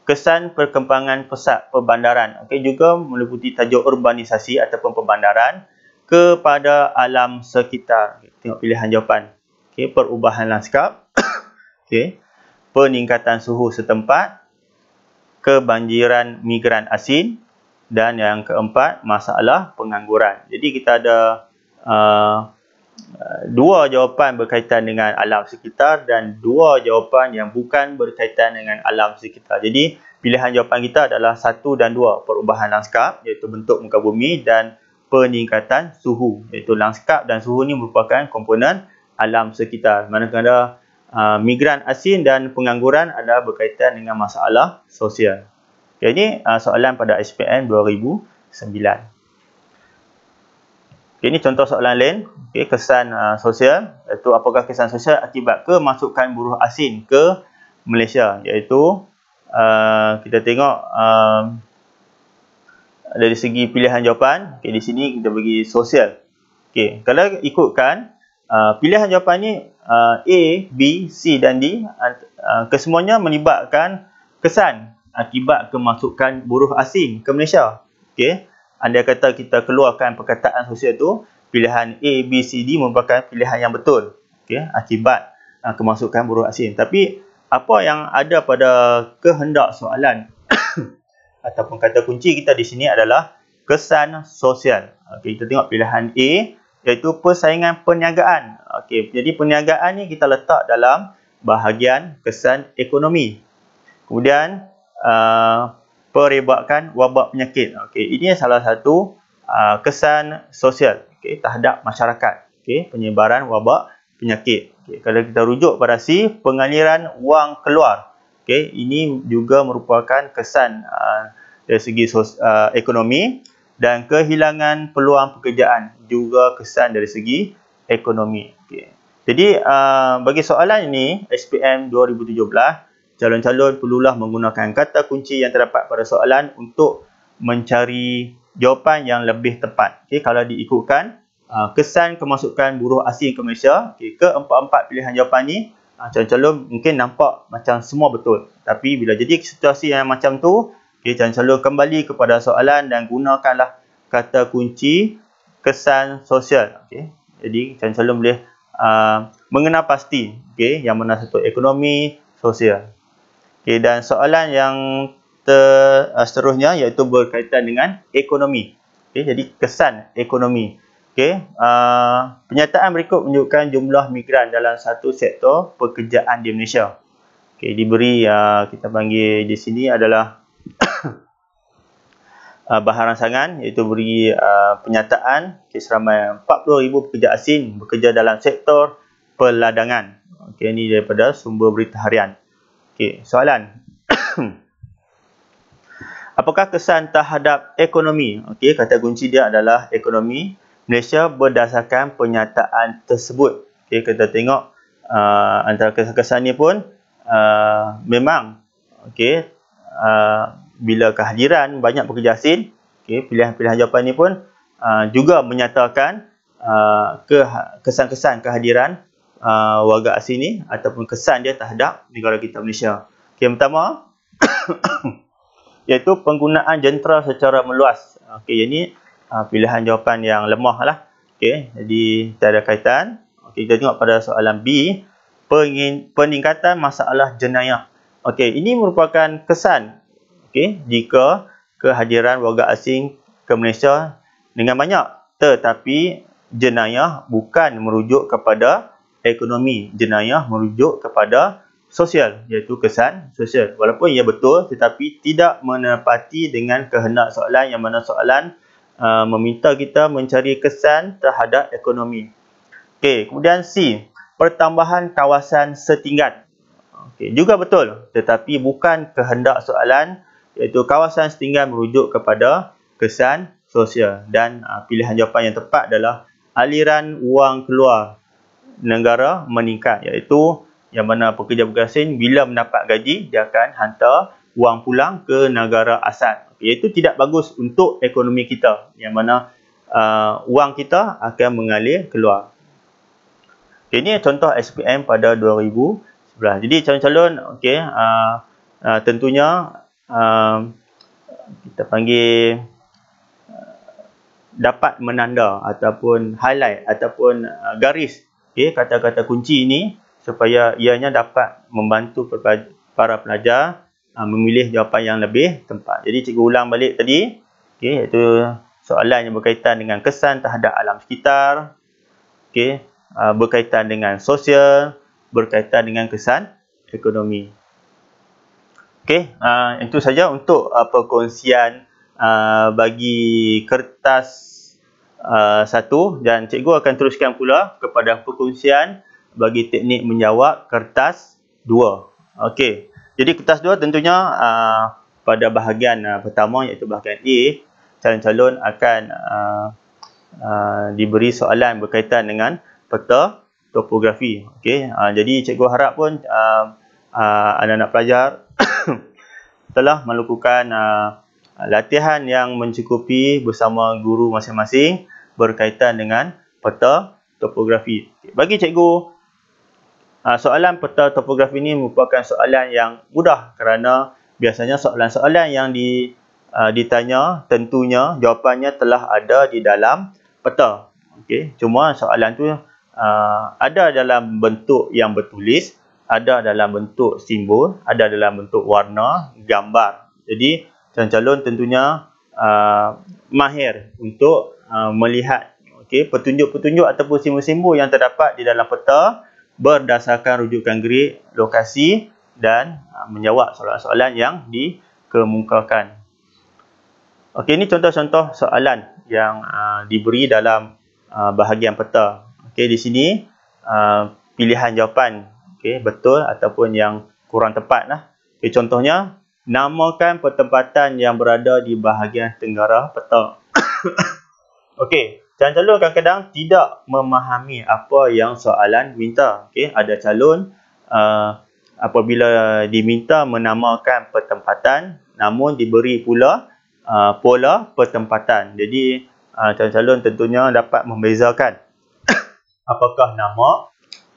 Speaker 1: kesan perkembangan pusat perbandaran. Okey, juga meliputi tajuk urbanisasi ataupun perbandaran kepada alam sekitar. Tengok pilihan jawapan. Okey, perubahan lanskap. Okey, peningkatan suhu setempat, kebanjiran migran asing, dan yang keempat, masalah pengangguran. Jadi kita ada dua jawapan berkaitan dengan alam sekitar dan dua jawapan yang bukan berkaitan dengan alam sekitar. Jadi pilihan jawapan kita adalah 1 dan 2, perubahan lanskap iaitu bentuk muka bumi, dan peningkatan suhu iaitu lanskap dan suhu ini merupakan komponen alam sekitar. Manakala migran asing dan pengangguran adalah berkaitan dengan masalah sosial. Okay, ini soalan pada SPM 2009. Okay, ini contoh soalan lain. Okay, kesan sosial, iaitu apakah kesan sosial akibat kemasukan buruh asing ke Malaysia, iaitu kita tengok dari segi pilihan jawapan. Okay, di sini kita bagi sosial. Okay, kalau ikutkan pilihan jawapan ni A, B, C dan D, kesemuanya melibatkan kesan akibat kemasukan buruh asing ke Malaysia. Okey, andai kata kita keluarkan perkataan sosial tu, pilihan A, B, C, D merupakan pilihan yang betul. Okey, akibat kemasukan buruh asing. Tapi apa yang ada pada kehendak soalan ataupun kata kunci kita di sini adalah kesan sosial. Okey, kita tengok pilihan A, iaitu persaingan perniagaan. Okey, jadi perniagaan ni kita letak dalam bahagian kesan ekonomi. Kemudian perebakan wabak penyakit. Okey, ini salah satu kesan sosial, okey, terhadap masyarakat, okey, penyebaran wabak penyakit. Okey, kalau kita rujuk pada C, pengaliran wang keluar, okey, ini juga merupakan kesan dari segi ekonomi, dan kehilangan peluang pekerjaan juga kesan dari segi ekonomi. Okey, jadi bagi soalan ini SPM 2017, calon-calon perlulah menggunakan kata kunci yang terdapat pada soalan untuk mencari jawapan yang lebih tepat. Okey, kalau diikutkan kesan kemasukan buruh asing ke Malaysia, okey, keempat-empat pilihan jawapan ni calon-calon mungkin nampak macam semua betul. Tapi bila jadi situasi yang macam tu, okey, calon-calon kembali kepada soalan dan gunakanlah kata kunci kesan sosial. Okey, jadi calon-calon boleh mengenal pasti, okey, yang mana satu ekonomi, sosial. Okey, dan soalan yang seterusnya iaitu berkaitan dengan ekonomi. Okey, jadi kesan ekonomi. Okey, penyataan berikut menunjukkan jumlah migran dalam satu sektor pekerjaan di Malaysia. Okey, diberi kita panggil di sini adalah bahan rangsangan, iaitu beri penyataan seramai 40,000 pekerja asing bekerja dalam sektor peladangan. Okey, ini daripada sumber berita harian. Okey, soalan. Apakah kesan terhadap ekonomi? Okey, kata kunci dia adalah ekonomi Malaysia berdasarkan pernyataan tersebut. Okey, kita tengok antara kesan-kesan ni pun memang okey, bila kehadiran banyak pekerja asing, okey, pilihan-pilihan jawapan ni pun juga menyatakan kesan-kesan kehadiran warga asing ni ataupun kesan dia terhadap negara kita Malaysia. Okey, yang pertama iaitu penggunaan jentera secara meluas. Okey, ini pilihan jawapan yang lemah lah. Okey, jadi tiada kaitan. Okey, kita tengok pada soalan B, peningkatan masalah jenayah. Okey, ini merupakan kesan, okey, jika kehadiran warga asing ke Malaysia dengan banyak, tetapi jenayah bukan merujuk kepada ekonomi, jenayah merujuk kepada sosial, iaitu kesan sosial. Walaupun ia betul, tetapi tidak menepati dengan kehendak soalan, yang mana soalan meminta kita mencari kesan terhadap ekonomi. Okey, kemudian C, pertambahan kawasan setinggan. Okey, juga betul, tetapi bukan kehendak soalan, iaitu kawasan setinggan merujuk kepada kesan sosial. Dan pilihan jawapan yang tepat adalah aliran wang keluar negara meningkat, iaitu yang mana pekerja-pekerja asing bila mendapat gaji, dia akan hantar wang pulang ke negara asal. Iaitu tidak bagus untuk ekonomi kita, yang mana wang kita akan mengalir keluar. Okay, ini contoh SPM pada 2011. Jadi calon-calon, okay, tentunya kita panggil dapat menanda ataupun highlight ataupun garis, okay, kata-kata kunci ini supaya ianya dapat membantu para pelajar memilih jawapan yang lebih tepat. Jadi cikgu ulang balik tadi, okay, iaitu soalan yang berkaitan dengan kesan terhadap alam sekitar, okay, berkaitan dengan sosial, berkaitan dengan kesan ekonomi. Okay, itu saja untuk perkongsian bagi kertas 1, dan cikgu akan teruskan pula kepada perkongsian bagi teknik menjawab kertas 2. Okey, jadi kertas 2 tentunya pada bahagian pertama, iaitu bahagian A, calon-calon akan diberi soalan berkaitan dengan peta topografi. Okey, jadi cikgu harap pun anak-anak pelajar telah melakukan latihan yang mencukupi bersama guru masing-masing berkaitan dengan peta topografi. Bagi cikgu, soalan peta topografi ini merupakan soalan yang mudah, kerana biasanya soalan-soalan yang ditanya tentunya jawapannya telah ada di dalam peta. Okey, cuma soalan tu ada dalam bentuk yang bertulis, ada dalam bentuk simbol, ada dalam bentuk warna, gambar. Jadi calon-calon tentunya mahir untuk melihat, okey, petunjuk-petunjuk ataupun simbol-simbol yang terdapat di dalam peta berdasarkan rujukan grid, lokasi, dan menjawab soalan-soalan yang kemukakan. Okey, ini contoh-contoh soalan yang diberi dalam bahagian peta. Okey, di sini pilihan jawapan, okey, betul ataupun yang kurang tepat lah. Okey, contohnya, namakan pertempatan yang berada di bahagian tenggara peta. Okey, calon kadang-kadang tidak memahami apa yang soalan minta. Okey, ada calon apabila diminta menamakan pertempatan, namun diberi pula pola pertempatan. Jadi calon-calon tentunya dapat membezakan apakah nama,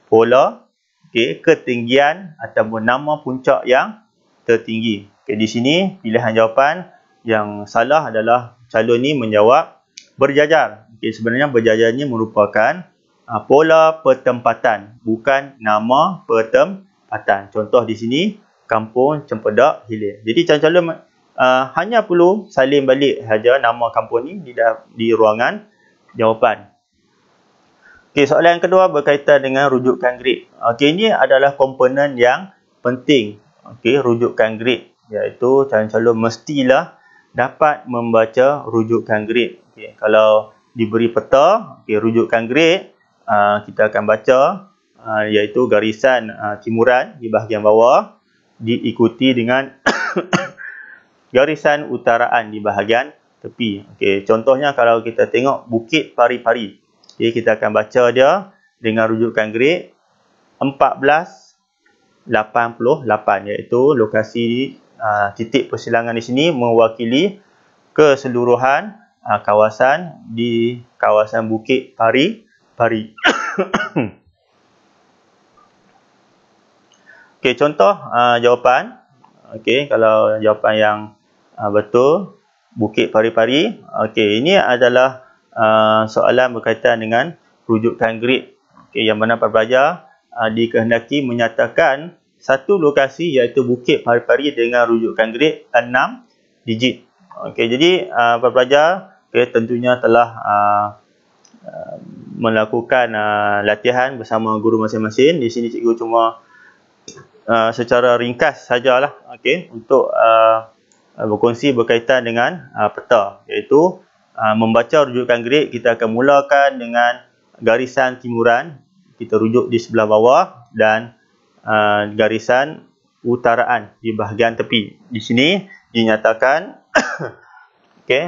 Speaker 1: pola, okey, ketinggian ataupun nama puncak yang tertinggi. Okey, di sini pilihan jawapan yang salah adalah calon ni menjawab berjajar. Okey, sebenarnya berjajar ni merupakan pola pertempatan, bukan nama pertempatan. Contoh di sini, Kampung Cempedak Hilir. Jadi calon-calon hanya perlu salin balik saja nama kampung ni di ruangan jawapan. Okey, soalan yang kedua berkaitan dengan rujukan grade. Okey, ini adalah komponen yang penting. Okey, rujukan grade, iaitu calon-calon mestilah dapat membaca rujukan grade. Okey, kalau diberi peta, okey, rujukan grade, kita akan baca iaitu garisan timuran di bahagian bawah diikuti dengan garisan utaraan di bahagian tepi. Okey, contohnya kalau kita tengok Bukit Pari-Pari. Okey, kita akan baca dia dengan rujukan grade 1488, iaitu lokasi titik persilangan di sini mewakili keseluruhan kawasan di kawasan Bukit Pari-Pari. Okey, contoh jawapan. Okey, kalau jawapan yang betul, Bukit Pari-Pari. Okey, ini adalah soalan berkaitan dengan rujukan grade. Okey, yang mana pelajar dikehendaki menyatakan satu lokasi iaitu Bukit Pari-Pari dengan rujukan grade 6 digit. Okey, jadi pelajar tentunya telah melakukan latihan bersama guru masing-masing. Di sini cikgu cuma secara ringkas sajalah, okey, untuk berkongsi berkaitan dengan peta, iaitu membaca rujukan grade. Kita akan mulakan dengan garisan timuran, kita rujuk di sebelah bawah, dan garisan utaraan di bahagian tepi. Di sini dinyatakan okey,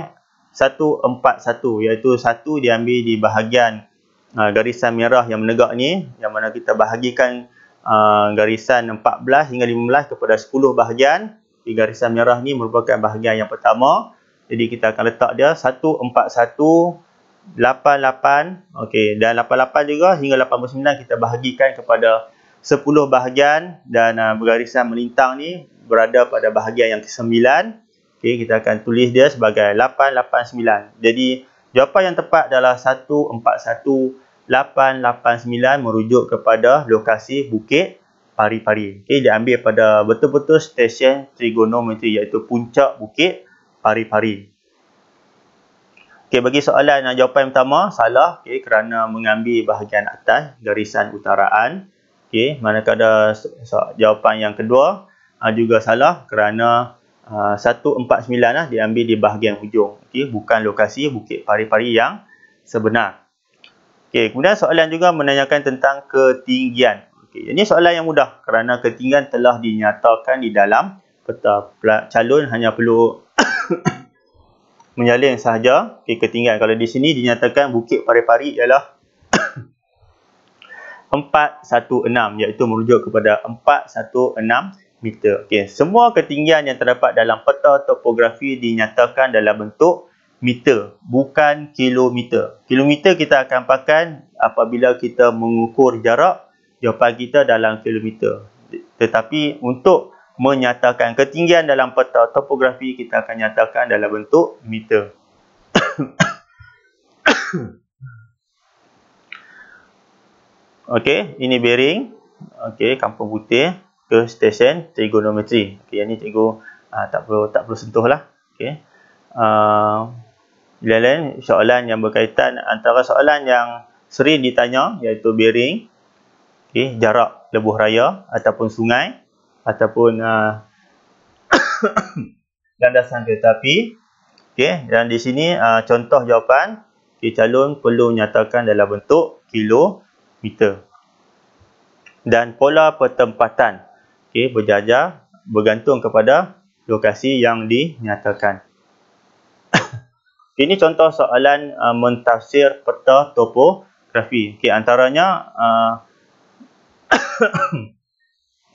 Speaker 1: 141, iaitu 1 diambil di bahagian garisan merah yang menegak ni, yang mana kita bahagikan garisan 14 hingga 15 kepada 10 bahagian. Garisan merah ni merupakan bahagian yang pertama. Jadi kita akan letak dia 141, 88, okey, dan 88 juga hingga 89 kita bahagikan kepada 10 bahagian, dan bergarisan melintang ni berada pada bahagian yang ke-9. Okey, kita akan tulis dia sebagai 889. Jadi jawapan yang tepat adalah 141889 merujuk kepada lokasi Bukit Pari-Pari. Okey, diambil pada betul-betul stesen trigonometri, iaitu puncak Bukit Pari-Pari. Okey, bagi soalan jawapan pertama salah, okey, kerana mengambil bahagian atas garisan utaraan. Okey, manakala jawapan yang kedua juga salah kerana 149 lah diambil di bahagian hujung. Okey, bukan lokasi Bukit Pari-Pari yang sebenar. Okey, kemudian soalan juga menanyakan tentang ketinggian. Okey, ini soalan yang mudah kerana ketinggian telah dinyatakan di dalam peta. Calon hanya perlu menyalin sahaja. Okey, ketinggian. Kalau di sini dinyatakan Bukit Pari-Pari ialah 416, iaitu merujuk kepada 416 meter. Okey, semua ketinggian yang terdapat dalam peta topografi dinyatakan dalam bentuk meter, bukan kilometer. Kilometer kita akan pakai apabila kita mengukur jarak, jawapan kita dalam kilometer. Tetapi untuk menyatakan ketinggian dalam peta topografi, kita akan nyatakan dalam bentuk meter. Okey, ini bearing. Okey, Kampung Putih ke stesen trigonometri. Okey, yang ni cikgu tak perlu sentuh lah. Okey. Lain-lain soalan yang berkaitan, antara soalan yang sering ditanya iaitu bearing, okey, jarak lebuh raya ataupun sungai, ataupun landasan kereta api. Okey, dan di sini contoh jawapan, calon perlu nyatakan dalam bentuk kilometer. Dan pola pertempatan, berjajar bergantung kepada lokasi yang dinyatakan. Ini contoh soalan mentafsir peta topografi. Antaranya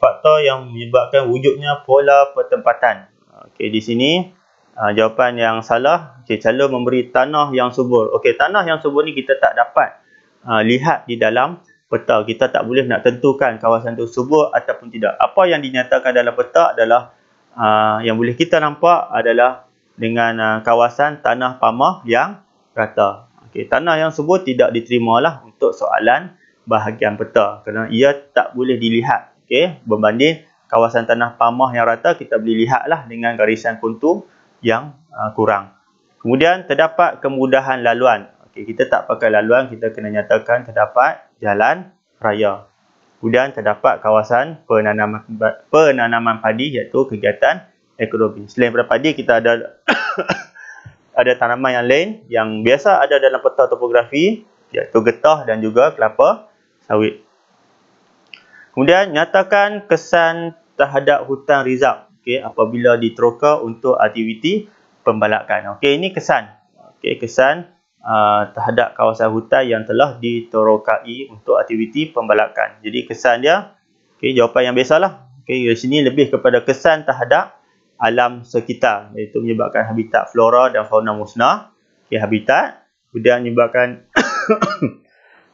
Speaker 1: faktor yang menyebabkan wujudnya pola pertempatan. Di sini jawapan yang salah, calon memberi tanah yang subur. Tanah yang subur ni kita tak dapat lihat di dalam peta. Kita tak boleh nak tentukan kawasan itu subur ataupun tidak. Apa yang dinyatakan dalam peta adalah yang boleh kita nampak adalah dengan kawasan tanah pamah yang rata. Tanah yang subur tidak diterimalah untuk soalan bahagian peta kerana ia tak boleh dilihat. Berbanding kawasan tanah pamah yang rata, kita boleh lihatlah dengan garisan kontur yang kurang. Kemudian terdapat kemudahan laluan. Kita tak pakai laluan, kita kena nyatakan terdapat jalan raya. Kemudian terdapat kawasan penanaman padi iaitu kegiatan ekonomi. Selain daripada padi, kita ada ada tanaman yang lain yang biasa ada dalam peta topografi iaitu getah dan juga kelapa sawit. Kemudian nyatakan kesan terhadap hutan reserve apabila diteroka untuk aktiviti pembalakan. Ini kesan. Kesan terhadap kawasan hutan yang telah diterokai untuk aktiviti pembalakan. Jadi kesan dia, jawapan yang biasalah. Di sini lebih kepada kesan terhadap alam sekitar, iaitu menyebabkan habitat flora dan fauna musnah. Habitat, kemudian menyebabkan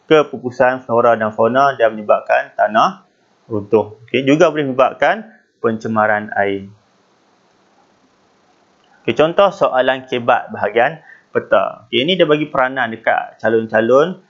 Speaker 1: kepupusan flora dan fauna dan menyebabkan tanah runtuh. Juga boleh menyebabkan pencemaran air. Contoh soalan kebat bahagian peta. Ini dia bagi peranan dekat calon-calon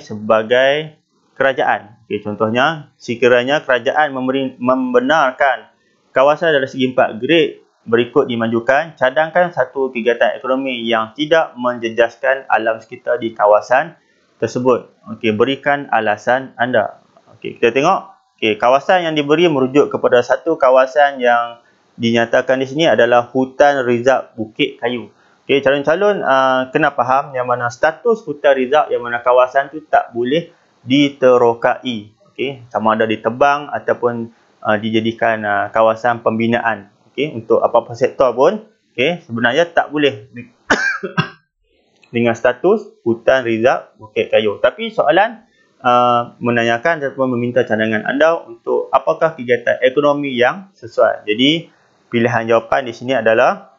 Speaker 1: sebagai kerajaan. Contohnya, sekiranya kerajaan membenarkan kawasan dari segi 4 grade berikut dimajukan, cadangkan satu kegiatan ekonomi yang tidak menjejaskan alam sekitar di kawasan tersebut. Berikan alasan anda. Kita tengok. Kawasan yang diberi merujuk kepada satu kawasan yang dinyatakan di sini adalah hutan reserve Bukit Kayu. Calon-calon kena faham yang mana status hutan reserve yang mana kawasan tu tak boleh diterokai. Sama ada ditebang ataupun dijadikan kawasan pembinaan. Untuk apa-apa sektor pun, sebenarnya tak boleh dengan status hutan reserve Bukit Kayu. Tapi soalan menanyakan ataupun meminta cadangan anda untuk apakah kegiatan ekonomi yang sesuai. Jadi pilihan jawapan di sini adalah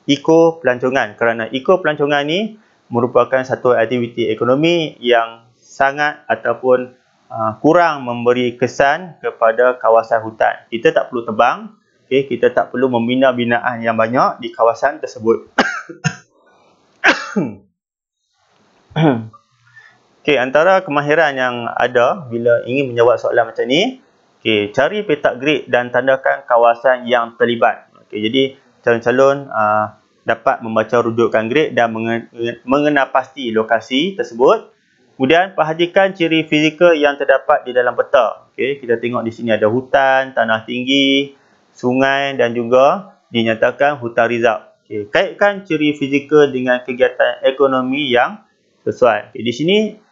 Speaker 1: eko-pelancongan, kerana eko-pelancongan ni merupakan satu aktiviti ekonomi yang sangat ataupun kurang memberi kesan kepada kawasan hutan. Kita tak perlu tebang, kita tak perlu membina binaan yang banyak di kawasan tersebut. Antara kemahiran yang ada bila ingin menjawab soalan macam ni, cari petak grid dan tandakan kawasan yang terlibat. Jadi calon-calon dapat membaca rujukan grid dan mengenal pasti lokasi tersebut. Kemudian perhatikan ciri fizikal yang terdapat di dalam peta. Kita tengok di sini ada hutan, tanah tinggi, sungai dan juga dinyatakan hutan reserve. Kaitkan ciri fizikal dengan kegiatan ekonomi yang sesuai. Di sini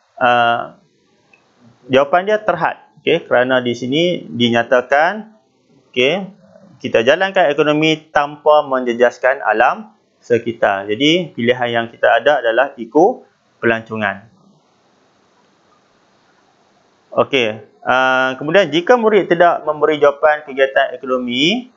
Speaker 1: jawapan dia terhad. Kerana di sini dinyatakan kita jalankan ekonomi tanpa menjejaskan alam sekitar. Jadi pilihan yang kita ada adalah eko-pelancongan. Kemudian jika murid tidak memberi jawapan kegiatan ekonomi,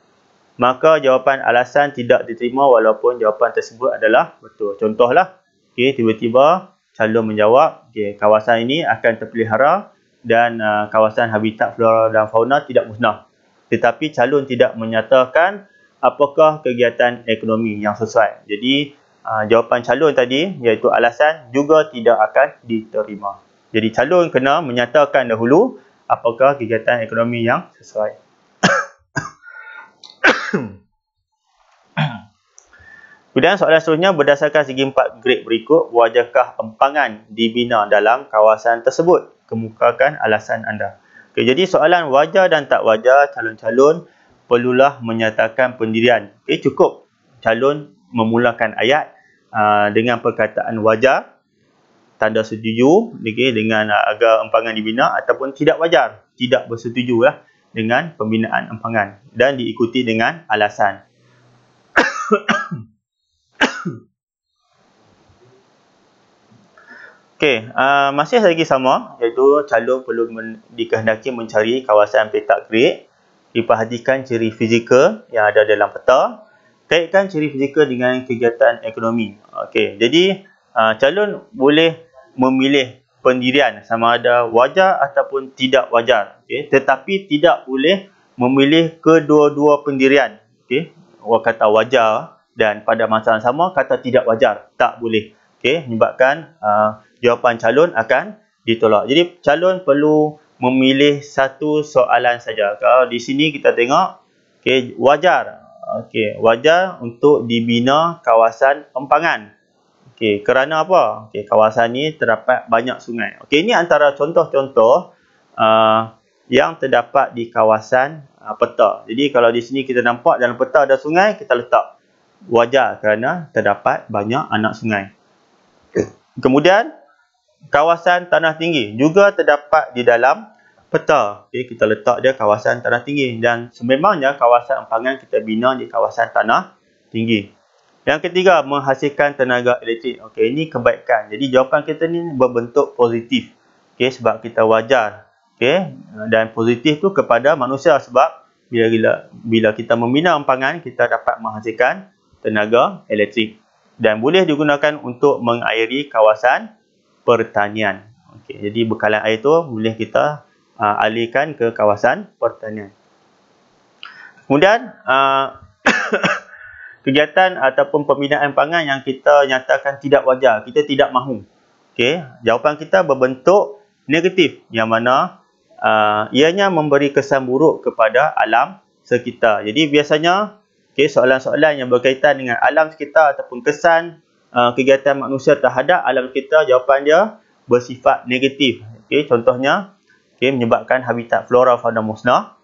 Speaker 1: maka jawapan alasan tidak diterima walaupun jawapan tersebut adalah betul. Contohlah, tiba-tiba calon menjawab, kawasan ini akan terpelihara dan kawasan habitat flora dan fauna tidak musnah. Tetapi calon tidak menyatakan apakah kegiatan ekonomi yang sesuai. Jadi jawapan calon tadi iaitu alasan juga tidak akan diterima. Jadi calon kena menyatakan dahulu apakah kegiatan ekonomi yang sesuai. Kemudian soalan seterusnya, berdasarkan segi 4 grade berikut, wajahkah empangan dibina dalam kawasan tersebut? Kemukakan alasan anda. Jadi soalan wajar dan tak wajar, calon-calon perlulah menyatakan pendirian. Cukup calon memulakan ayat dengan perkataan wajar, tanda setuju dengan agar empangan dibina, ataupun tidak wajar, tidak bersetuju dengan pembinaan empangan dan diikuti dengan alasan. Okey, masih lagi sama, iaitu calon perlu dikehendaki mencari kawasan petak grid, diperhatikan ciri fizikal yang ada dalam peta, kaitkan ciri fizikal dengan kegiatan ekonomi. Okey, jadi calon boleh memilih pendirian sama ada wajar ataupun tidak wajar. Okey, tetapi tidak boleh memilih kedua-dua pendirian. Okey, kata wajar dan pada masa yang sama kata tidak wajar, tak boleh. Okey, menyebabkan jawapan calon akan ditolak. Jadi calon perlu memilih satu soalan saja. Kalau di sini kita tengok, okey, wajar. Okey, wajar untuk dibina kawasan empangan. Okey, kerana apa? Okey, kawasan ni terdapat banyak sungai. Okey, ini antara contoh-contoh yang terdapat di kawasan peta. Jadi kalau di sini kita nampak dalam peta ada sungai, kita letak wajar kerana terdapat banyak anak sungai. Kemudian kawasan tanah tinggi juga terdapat di dalam peta. Okey, kita letak dia kawasan tanah tinggi dan sememangnya kawasan empangan kita bina di kawasan tanah tinggi. Yang ketiga, menghasilkan tenaga elektrik. Okey, ini kebaikan. Jadi jawapan kita ni berbentuk positif. Okey, sebab kita wajar. Okey, dan positif tu kepada manusia sebab bila kita membina empangan, kita dapat menghasilkan tenaga elektrik dan boleh digunakan untuk mengairi kawasan pertanian. Okey, jadi bekalan air tu boleh kita alihkan ke kawasan pertanian. Kemudian kegiatan ataupun pembinaan empangan yang kita nyatakan tidak wajar, kita tidak mahu. Okey, jawapan kita berbentuk negatif yang mana ianya memberi kesan buruk kepada alam sekitar. Jadi biasanya soalan-soalan yang berkaitan dengan alam sekitar ataupun kesan kegiatan manusia terhadap alam sekitar, jawapan dia bersifat negatif. Contohnya, menyebabkan habitat flora fauna musnah,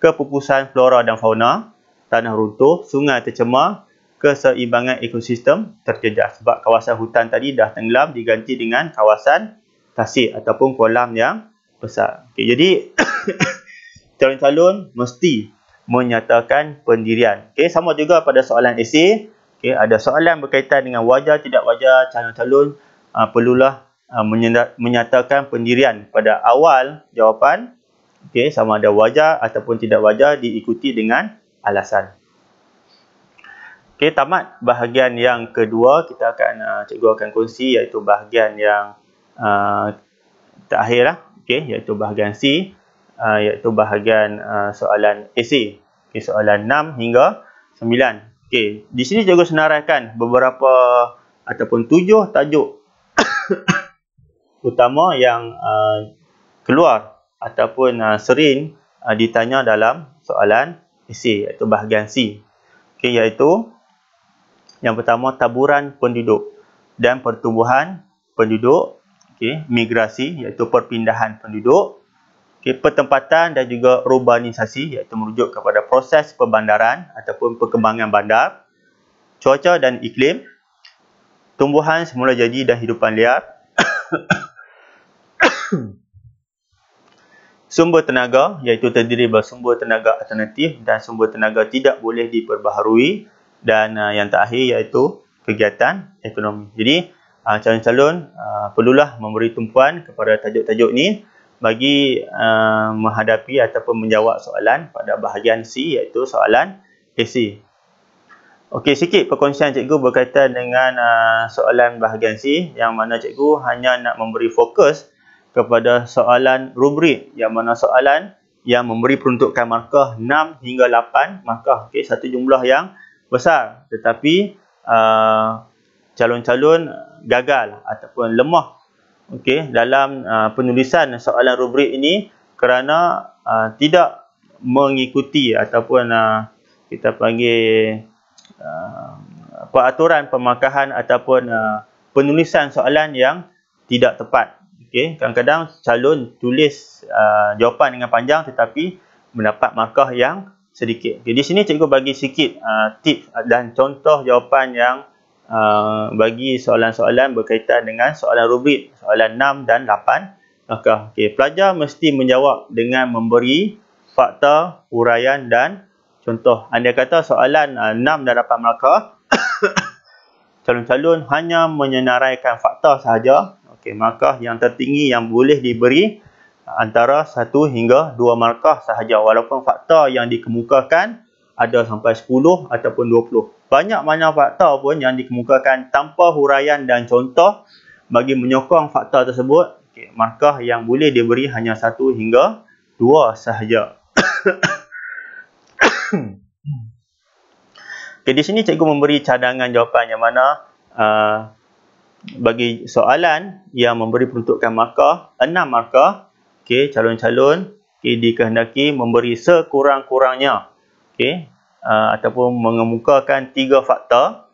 Speaker 1: kepupusan flora dan fauna, tanah runtuh, sungai tercemar, keseimbangan ekosistem terjejas. Sebab kawasan hutan tadi dah tenggelam diganti dengan kawasan tasik ataupun kolam yang besar. Jadi calon-calon mesti menyatakan pendirian. Sama juga pada soalan esei. Ada soalan berkaitan dengan wajar tidak wajar, calon-calon perlulah menyatakan pendirian pada awal jawapan. Sama ada wajar ataupun tidak wajar diikuti dengan alasan. Tamat bahagian yang kedua, kita akan cikgu akan kongsi iaitu bahagian yang terakhir iaitu bahagian C, iaitu bahagian soalan esei. Soalan 6 hingga 9. Di sini cikgu senaraikan beberapa ataupun 7 tajuk utama yang keluar ataupun sering ditanya dalam soalan esei, iaitu bahagian C. Iaitu yang pertama, taburan penduduk dan pertumbuhan penduduk. Migrasi, iaitu perpindahan penduduk. Pertempatan dan juga urbanisasi, iaitu merujuk kepada proses perbandaran ataupun perkembangan bandar. Cuaca dan iklim, tumbuhan semula jadi dan hidupan liar. Sumber tenaga, iaitu terdiri bersumber tenaga alternatif dan sumber tenaga tidak boleh diperbaharui. Dan yang terakhir iaitu kegiatan ekonomi. Jadi calon-calon perlulah memberi tumpuan kepada tajuk-tajuk ni bagi menghadapi ataupun menjawab soalan pada bahagian C, iaitu soalan esei. Okey, sikit perkongsian cikgu berkaitan dengan soalan bahagian C, yang mana cikgu hanya nak memberi fokus kepada soalan rubrik, yang mana soalan yang memberi peruntukan markah 6 hingga 8 markah. Satu jumlah yang besar, tetapi calon-calon gagal ataupun lemah dalam penulisan soalan rubrik ini kerana tidak mengikuti ataupun kita panggil peraturan pemarkahan ataupun penulisan soalan yang tidak tepat. Kadang-kadang calon tulis jawapan dengan panjang tetapi mendapat markah yang sedikit. Okay, di sini cikgu bagi sikit tips dan contoh jawapan yang bagi soalan-soalan berkaitan dengan soalan rubrik, soalan 6 dan 8 markah. Okay, pelajar mesti menjawab dengan memberi fakta, huraian dan contoh. Andai kata soalan 6 dan 8 markah, calon-calon hanya menyenaraikan fakta sahaja. Okay, markah yang tertinggi yang boleh diberi antara 1 hingga 2 markah sahaja, walaupun fakta yang dikemukakan ada sampai 10 ataupun 20. Banyak mana fakta pun yang dikemukakan tanpa huraian dan contoh bagi menyokong fakta tersebut, okay, markah yang boleh diberi hanya 1 hingga 2 sahaja. Okay, di sini cikgu memberi cadangan jawapan yang mana bagi soalan yang memberi peruntukan markah 6 markah, okay, calon-calon dikehendaki memberi sekurang-kurangnya, okay, ataupun mengemukakan 3 fakta,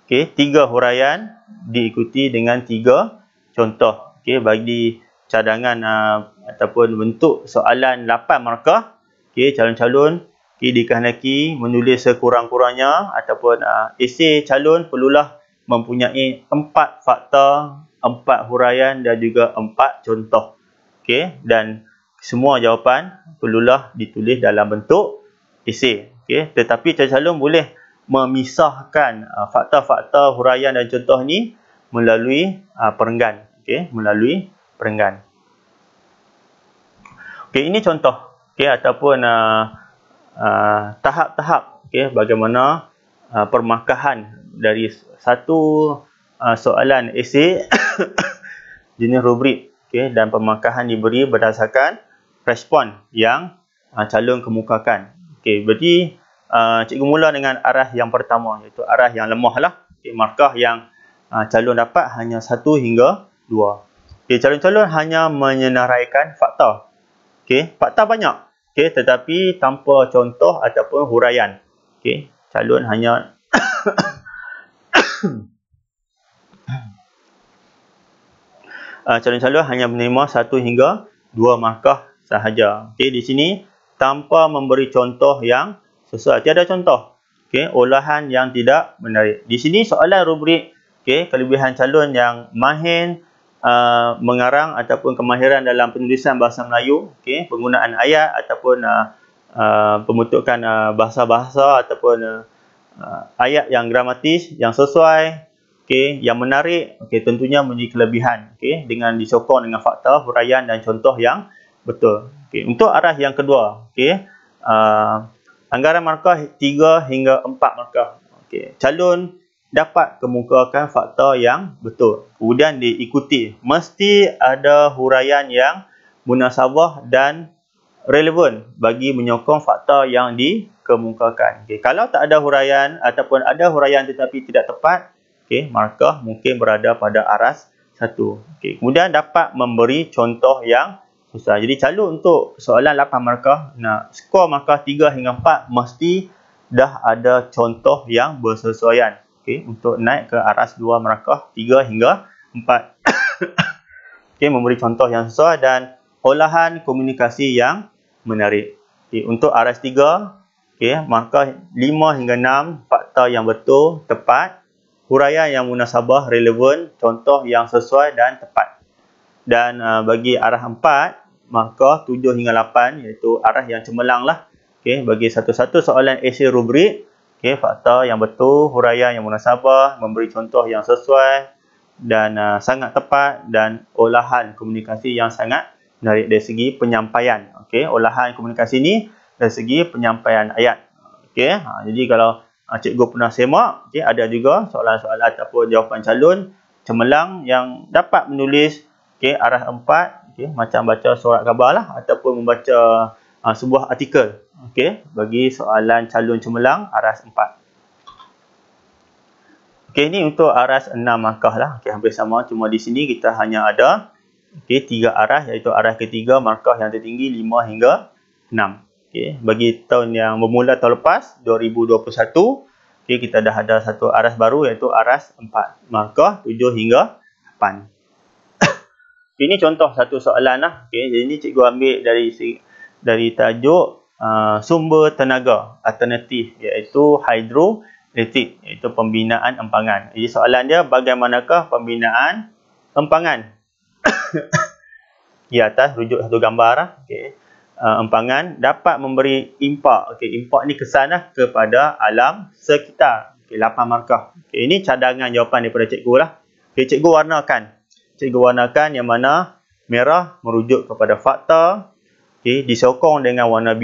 Speaker 1: okay, 3 huraian diikuti dengan 3 contoh. Okay, bagi cadangan ataupun bentuk soalan 8 markah, okay, calon-calon dikehendaki menulis sekurang-kurangnya ataupun esei calon perlulah mempunyai 4 fakta, 4 huraian dan juga 4 contoh. Okay, dan semua jawapan perlulah ditulis dalam bentuk esei. Okay, tetapi calon-calon boleh memisahkan fakta-fakta, huraian dan contoh ni melalui perenggan. Okay, melalui perenggan. Okay, ini contoh. Okay, ataupun tahap-tahap, okay, bagaimana permarkahan dari satu soalan esei jenis rubrik, okay, dan permarkahan diberi berdasarkan respon yang calon kemukakan. Okay, berarti cikgu mula dengan arah yang pertama, iaitu arah yang lemah lah. Okay, markah yang calon dapat hanya 1 hingga 2. Okay, calon-calon hanya menyenaraikan fakta. Okay, fakta banyak. Okay, tetapi tanpa contoh ataupun huraian. Okay, calon hanya calon-calon hanya menerima 1 hingga 2 markah sahaja. Okay, di sini tanpa memberi contoh yang sesuai. Tiada contoh. Okay, olahan yang tidak menarik. Di sini soalan rubrik, okay, kelebihan calon yang mahir mengarang ataupun kemahiran dalam penulisan bahasa Melayu, okay, penggunaan ayat ataupun pembentukan bahasa-bahasa ataupun ayat yang gramatis yang sesuai, okay, yang menarik, okay, tentunya mempunyai kelebihan, okay, dengan disokong dengan fakta, huraian dan contoh yang betul. Okay, untuk arah yang kedua, okay, anggaran markah 3 hingga 4 markah. Okay, calon dapat kemukakan fakta yang betul, kemudian diikuti mesti ada huraian yang munasabah dan relevan bagi menyokong fakta yang dikemukakan. Okay, kalau tak ada huraian ataupun ada huraian tetapi tidak tepat, okay, markah mungkin berada pada aras 1. Okay, kemudian dapat memberi contoh yang susah. Jadi calon untuk soalan 8 markah, nak skor markah 3 hingga 4 mesti dah ada contoh yang bersesuaian. Okay, untuk naik ke aras 2 markah 3 hingga 4. Okay, memberi contoh yang sesuai dan olahan komunikasi yang menarik. Okay, untuk aras 3, okay, markah 5 hingga 6 fakta yang betul, tepat, huraian yang munasabah, relevan, contoh yang sesuai dan tepat. Dan bagi arah 4, markah 7 hingga 8 iaitu arah yang cemerlang lah. Okay, bagi satu-satu soalan esei rubrik, okay, fakta yang betul, huraian yang munasabah, memberi contoh yang sesuai dan sangat tepat, dan olahan komunikasi yang sangat menarik dari segi penyampaian. Okay, olahan komunikasi ni dari segi penyampaian ayat. Okay, jadi kalau cikgu pernah semak, okay, ada juga soalan-soalan ataupun jawapan calon cemerlang yang dapat menulis, okay, arah 4, okay, macam baca surat khabar lah ataupun membaca sebuah artikel, okay, bagi soalan calon cemerlang aras 4. Okay, ini untuk aras 6 markah lah. Okay, hampir sama, cuma di sini kita hanya ada, okay, 3 arah, iaitu arah ketiga markah yang tertinggi 5 hingga 6. Okay, bagi tahun yang bermula tahun lepas 2021, okay, kita dah ada satu aras baru iaitu aras 4 markah 7 hingga 8. Ini contoh satu soalan lah. Okay, jadi ini cikgu ambil dari tajuk sumber tenaga alternatif, iaitu hidroelektrik, iaitu pembinaan empangan. Jadi soalan dia, bagaimanakah pembinaan empangan? Di atas rujuk satu gambar lah. Empangan dapat memberi impak. Impak ni kesan kepada alam sekitar. 8 markah. Ini cadangan jawapan daripada cikgu lah. Cikgu warnakan. Cikgu warnakan yang mana merah merujuk kepada fakta, disokong dengan warna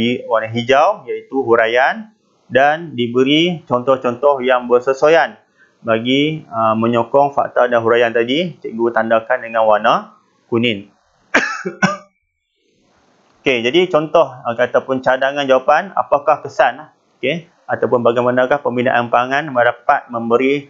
Speaker 1: hijau iaitu huraian, dan diberi contoh-contoh yang bersesuaian bagi menyokong fakta dan huraian tadi. Cikgu tandakan dengan warna kuning. Jadi contoh ataupun cadangan jawapan, apakah kesan ataupun bagaimanakah pembinaan empangan dapat memberi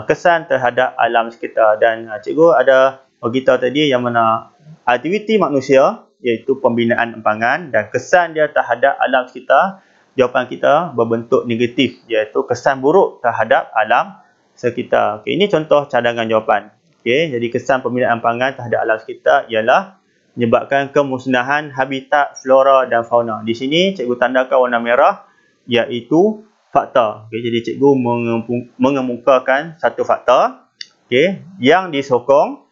Speaker 1: kesan terhadap alam sekitar. Dan cikgu ada beritahu tadi yang mana aktiviti manusia iaitu pembinaan empangan dan kesan dia terhadap alam sekitar, jawapan kita berbentuk negatif iaitu kesan buruk terhadap alam sekitar. Ini contoh cadangan jawapan. Jadi kesan pembinaan empangan terhadap alam sekitar ialah menyebabkan kemusnahan habitat flora dan fauna. Di sini cikgu tandakan warna merah iaitu fakta. Jadi cikgu mengemukakan satu fakta yang disokong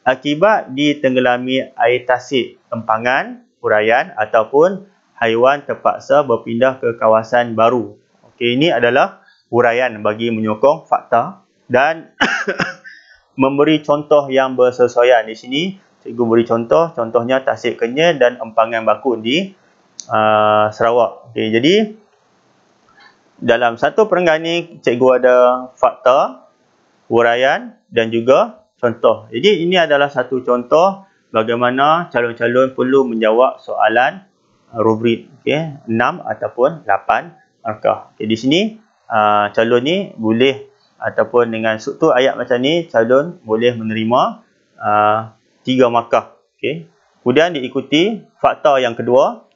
Speaker 1: akibat ditenggelami air tasik empangan, huraian ataupun haiwan terpaksa berpindah ke kawasan baru. Ini adalah huraian bagi menyokong fakta dan memberi contoh yang bersesuaian. Di sini cikgu beri contohnya Tasik Kenyir dan empangan bakun di Sarawak. Jadi dalam satu perenggan ni cikgu ada fakta, huraian dan juga contoh. Jadi ini adalah satu contoh bagaimana calon-calon perlu menjawab soalan rubrik 6 ataupun 8 markah. Di sini calon ni boleh ataupun dengan struktur ayat macam ni, calon boleh menerima 3 markah. Kemudian diikuti fakta yang kedua.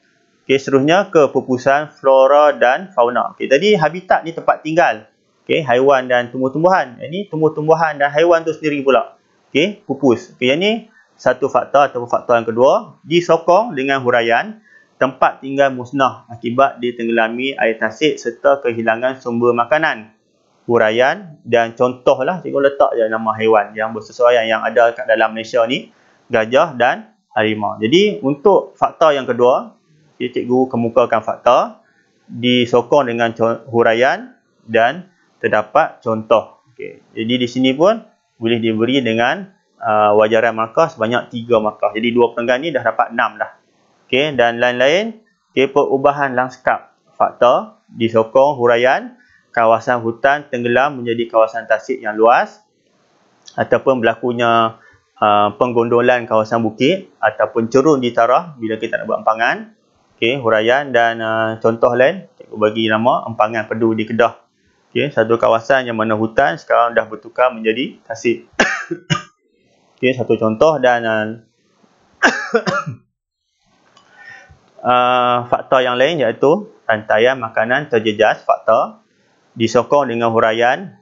Speaker 1: Seterusnya kepupusan flora dan fauna. Tadi habitat ni tempat tinggal haiwan dan tumbuh-tumbuhan. Ini tumbuh-tumbuhan dan haiwan tu sendiri pula pupus. Yang ni satu fakta atau fakta yang kedua, disokong dengan huraian tempat tinggal musnah akibat ditenggelami air tasik serta kehilangan sumber makanan. Huraian dan contoh lah, cikgu letak je nama haiwan yang bersesuaian yang ada kat dalam Malaysia ni, gajah dan harimau. Jadi untuk fakta yang kedua, cikgu kemukakan fakta, disokong dengan huraian dan terdapat contoh. Jadi di sini pun boleh diberi dengan wajaran markah sebanyak 3 markah. Jadi 2 perenggan ni dah dapat 6 dah. Dan lain-lain, perubahan lanskap fakta, disokong huraian, kawasan hutan tenggelam menjadi kawasan tasik yang luas, ataupun berlakunya penggondolan kawasan bukit ataupun cerun di tarah bila kita nak buat empangan. Huraian dan contoh lain, cikgu bagi nama empangan Pedu di Kedah. Satu kawasan yang mana hutan sekarang dah bertukar menjadi tasik. Satu contoh. Dan fakta yang lain iaitu rantaian makanan terjejas fakta, disokong dengan huraian,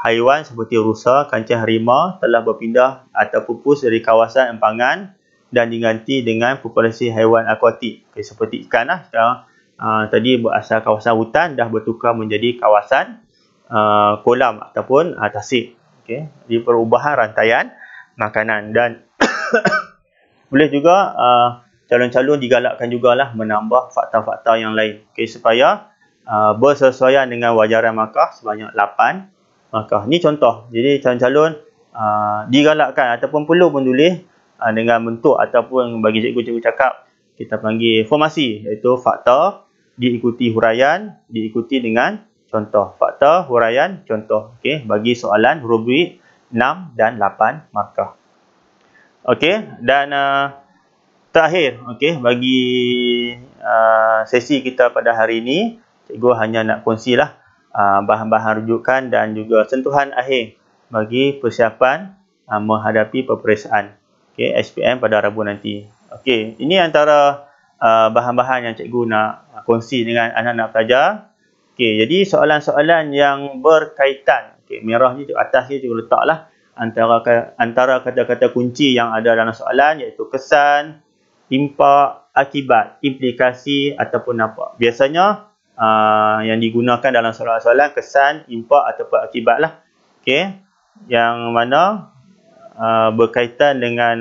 Speaker 1: haiwan seperti rusa, kancing harimau telah berpindah atau pupus dari kawasan empangan dan diganti dengan populasi haiwan akuatik. Seperti ikan lah sekarang. Tadi berasal kawasan hutan dah bertukar menjadi kawasan kolam ataupun tasik. Jadi perubahan rantaian makanan. Dan boleh juga calon-calon digalakkan jugalah menambah fakta-fakta yang lain. Supaya bersesuaian dengan wajaran markah sebanyak 8 markah. Ini contoh. Jadi calon-calon digalakkan ataupun perlu menulis dengan bentuk ataupun bagi cikgu cakap kita panggil formasi, iaitu fakta diikuti huraian diikuti dengan contoh. Fakta, huraian, contoh. Bagi soalan rubrik 6 dan 8 markah. Dan terakhir bagi sesi kita pada hari ini, cikgu hanya nak kongsilah bahan-bahan rujukan dan juga sentuhan akhir bagi persiapan menghadapi peperiksaan SPM pada Rabu nanti. Ini antara bahan-bahan yang cikgu nak kongsi dengan anak-anak pelajar. Jadi soalan-soalan yang berkaitan, merah ni atas ni cikgu letaklah antara kata-kata kunci yang ada dalam soalan, iaitu kesan, impak, akibat, implikasi ataupun nampak. Biasanya yang digunakan dalam soalan-soalan kesan, impak ataupun akibat lah. Okey, yang mana berkaitan dengan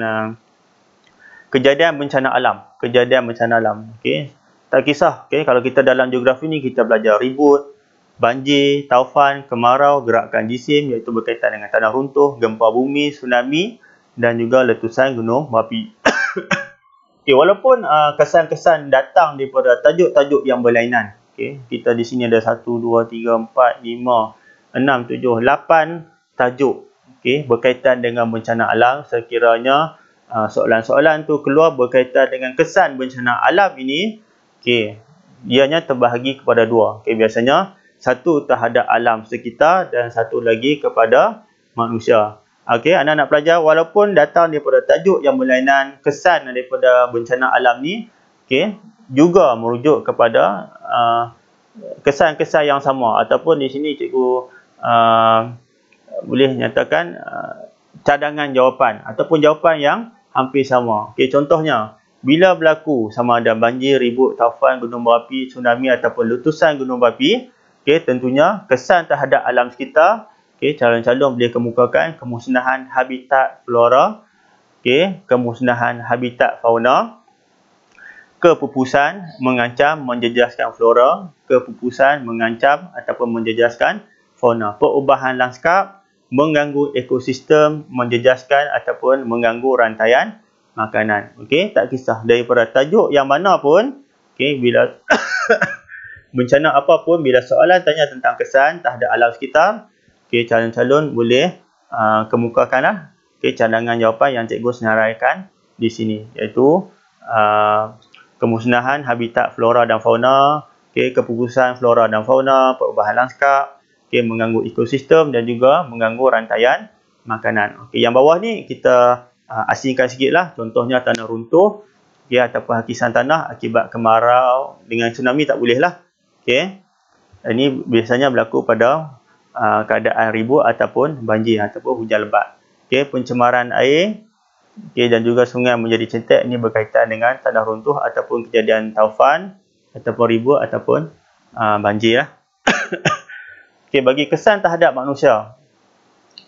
Speaker 1: kejadian bencana alam. Kejadian bencana alam. Okey, tak kisah. Okey, kalau kita dalam geografi ni kita belajar ribut, banjir, taufan, kemarau, gerakan jisim iaitu berkaitan dengan tanah runtuh, gempa bumi, tsunami dan juga letusan gunung berapi. Okay, walaupun kesan-kesan datang daripada tajuk-tajuk yang berlainan. Okay, kita di sini ada 1, 2, 3, 4, 5, 6, 7, 8 tajuk. Okay, berkaitan dengan bencana alam. Sekiranya soalan-soalan tu keluar berkaitan dengan kesan bencana alam ini, okay, ianya terbahagi kepada dua. Okay, biasanya satu terhadap alam sekitar dan satu lagi kepada manusia. Okey, anda nak belajar walaupun datang daripada tajuk yang berlainan, kesan daripada bencana alam ni, okey, juga merujuk kepada kesan-kesan yang sama ataupun di sini cikgu boleh nyatakan cadangan jawapan ataupun jawapan yang hampir sama. Okey, contohnya bila berlaku sama ada banjir, ribut, taufan, gunung berapi, tsunami ataupun letusan gunung berapi, okey, tentunya kesan terhadap alam sekitar. Okey, calon-calon boleh kemukakan kemusnahan habitat flora, okey, kemusnahan habitat fauna, kepupusan mengancam menjejaskan flora, kepupusan mengancam ataupun menjejaskan fauna, perubahan lanskap, mengganggu ekosistem, menjejaskan ataupun mengganggu rantaian makanan. Okey, tak kisah daripada tajuk yang mana pun, okey, bila bencana apa pun, bila soalan tanya tentang kesan terhadap alam sekitar, okey, calon-calon boleh kemukakanlah cadangan jawapan yang cikgu senaraikan di sini, iaitu kemusnahan habitat flora dan fauna, okey, kepupusan flora dan fauna, perubahan lanskap, okey, mengganggu ekosistem dan juga mengganggu rantaian makanan. Okey, yang bawah ni kita asingkan sikitlah, contohnya tanah runtuh, okey, ataupun hakisan tanah akibat kemarau dengan tsunami tak boleh lah. Okey, ini biasanya berlaku pada keadaan ribut ataupun banjir ataupun hujan lebat. Okey, pencemaran air, okey, dan juga sungai menjadi cetek, ini berkaitan dengan tanah runtuh ataupun kejadian taufan ataupun ribut ataupun banjir lah. Okey, bagi kesan terhadap manusia,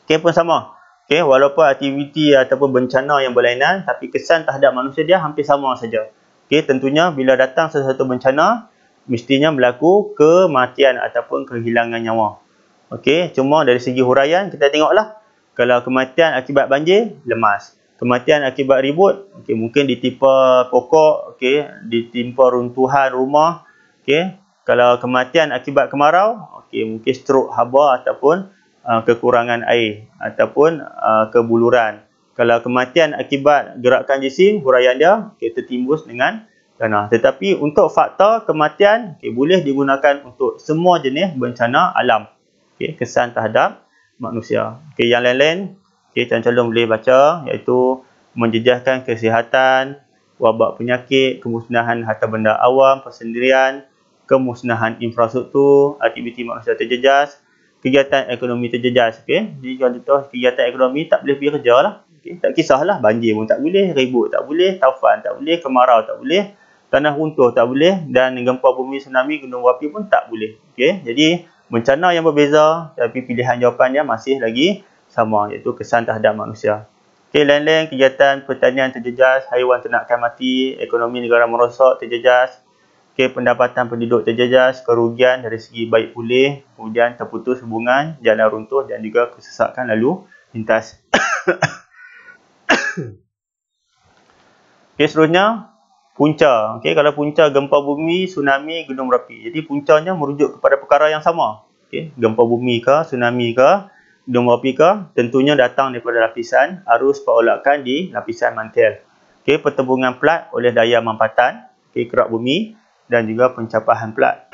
Speaker 1: okey, pun sama. Okey, walaupun aktiviti ataupun bencana yang berlainan, tapi kesan terhadap manusia dia hampir sama saja. Okey, tentunya bila datang sesuatu bencana mestinya berlaku kematian ataupun kehilangan nyawa. Okey, cuma dari segi huraian kita tengoklah. Kalau kematian akibat banjir, lemas. Kematian akibat ribut, okey, mungkin ditimpa pokok, okey, ditimpa runtuhan rumah, okey. Kalau kematian akibat kemarau, okey, mungkin strok haba ataupun kekurangan air ataupun kebuluran. Kalau kematian akibat gerakan jisim, huraian dia, okey, tertimbus dengan tanah. Tetapi untuk faktor kematian, okey, boleh digunakan untuk semua jenis bencana alam. Okey, kesan terhadap manusia. Okey, yang lain-lain, okey, calon-calon boleh baca, iaitu menjejaskan kesihatan, wabak penyakit, kemusnahan harta benda awam, persendirian, kemusnahan infrastruktur, aktiviti manusia terjejas, kegiatan ekonomi terjejas. Okey, jadi contoh kegiatan ekonomi tak boleh pergi kerja lah. Okey, tak kisahlah, banjir pun tak boleh, ribut tak boleh, taufan tak boleh, kemarau tak boleh, tanah runtuh tak boleh, dan gempa bumi, tsunami, gunung berapi pun tak boleh. Okey, jadi bencana yang berbeza tapi pilihan jawapannya masih lagi sama, iaitu kesan terhadap manusia. Okey, lain-lain kegiatan pertanian terjejas, haiwan ternakan mati, ekonomi negara merosot terjejas, okey, pendapatan penduduk terjejas, kerugian dari segi baik pulih, kemudian terputus hubungan, jalan runtuh dan juga kesesakan lalu lintas. Okey, seterusnya punca. Okey, kalau punca gempa bumi, tsunami, gunung berapi. Jadi puncanya merujuk kepada perkara yang sama. Okey, gempa bumi ke, tsunami ke, gunung berapi ke, tentunya datang daripada lapisan arus perolakan di lapisan mantel. Okey, pertembungan plat oleh daya mampatan, okey, kerak bumi, dan juga pencapahan plat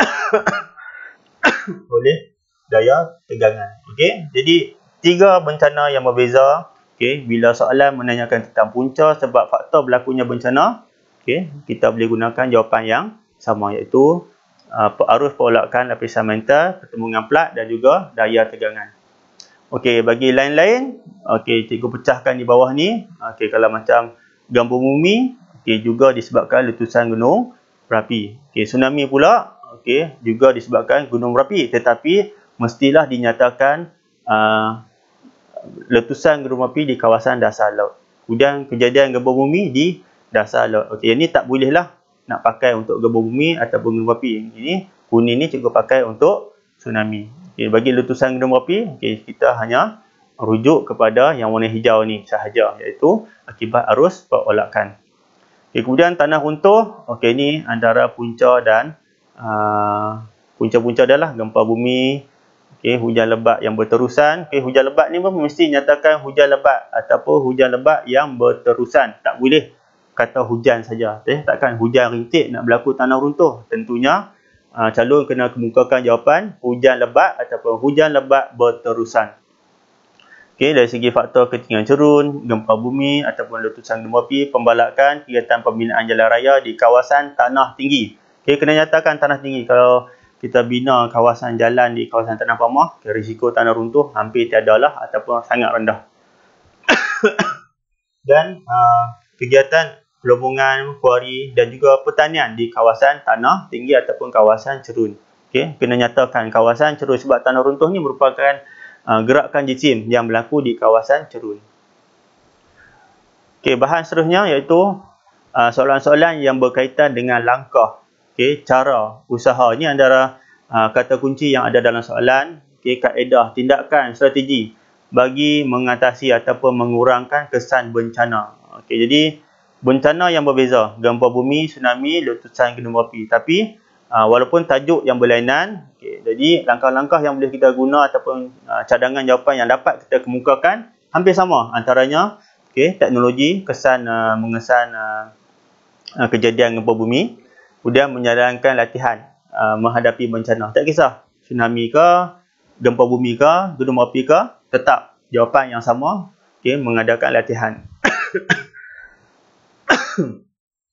Speaker 1: oleh daya tegangan. Okey, jadi tiga bencana yang berbeza. Okey, bila soalan menanyakan tentang punca sebab faktor berlakunya bencana, okey, kita boleh gunakan jawapan yang sama, iaitu arus perolakan lapisan mantel, pertembungan plat dan juga daya tegangan. Okey, bagi lain-lain, okey, cikgu pecahkan di bawah ni. Okey, kalau macam gempa bumi, okey, juga disebabkan letusan gunung berapi. Okey, tsunami pula, okey, juga disebabkan gunung berapi, tetapi mestilah dinyatakan letusan gunung berapi di kawasan dasar laut. Kemudian kejadian gempa bumi di dasar laut. Okey, yang ni tak bolehlah nak pakai untuk gempa bumi ataupun gunung berapi. Ini kuning ni cukup pakai untuk tsunami. Okey, bagi letusan gunung berapi, okey, kita hanya rujuk kepada yang warna hijau ni sahaja, iaitu akibat arus perolakan. Okey, kemudian tanah runtuh, okey, ni antara punca dan punca-punca adalah gempa bumi, okey, hujan lebat yang berterusan. Okey, hujan lebat ni pun mesti nyatakan hujan lebat ataupun hujan lebat yang berterusan. Tak boleh kata hujan saja. Takkan hujan rintik nak berlaku tanah runtuh. Tentunya calon kena kemukakan jawapan hujan lebat ataupun hujan lebat berterusan. Okey, dari segi faktor ketinggian cerun, gempa bumi ataupun letusan gunung berapi, pembalakan kegiatan pembinaan jalan raya di kawasan tanah tinggi. Okey, kena nyatakan tanah tinggi. Kalau kita bina kawasan jalan di kawasan tanah pamah, risiko tanah runtuh hampir tiada lah ataupun sangat rendah. Dan kegiatan peleburan, kuari dan juga pertanian di kawasan tanah tinggi ataupun kawasan cerun. Okey, kena nyatakan kawasan cerun sebab tanah runtuh ni merupakan gerakan jisim yang berlaku di kawasan cerun. Okey, bahan seterusnya iaitu soalan-soalan yang berkaitan dengan langkah, okey, cara, usaha. Ini antara kata kunci yang ada dalam soalan. Okey, kaedah, tindakan, strategi bagi mengatasi ataupun mengurangkan kesan bencana. Okey, jadi bencana yang berbeza, gempa bumi, tsunami, letusan gunung berapi. Tapi walaupun tajuk yang berlainan, okay, jadi langkah-langkah yang boleh kita guna ataupun cadangan jawapan yang dapat kita kemukakan hampir sama. Antaranya, okay, teknologi, kesan mengesan kejadian gempa bumi, kemudian menjalankan latihan menghadapi bencana. Tak kisah tsunami ke, gempa bumi ke, gunung berapi ke, tetap jawapan yang sama, okay, mengadakan latihan.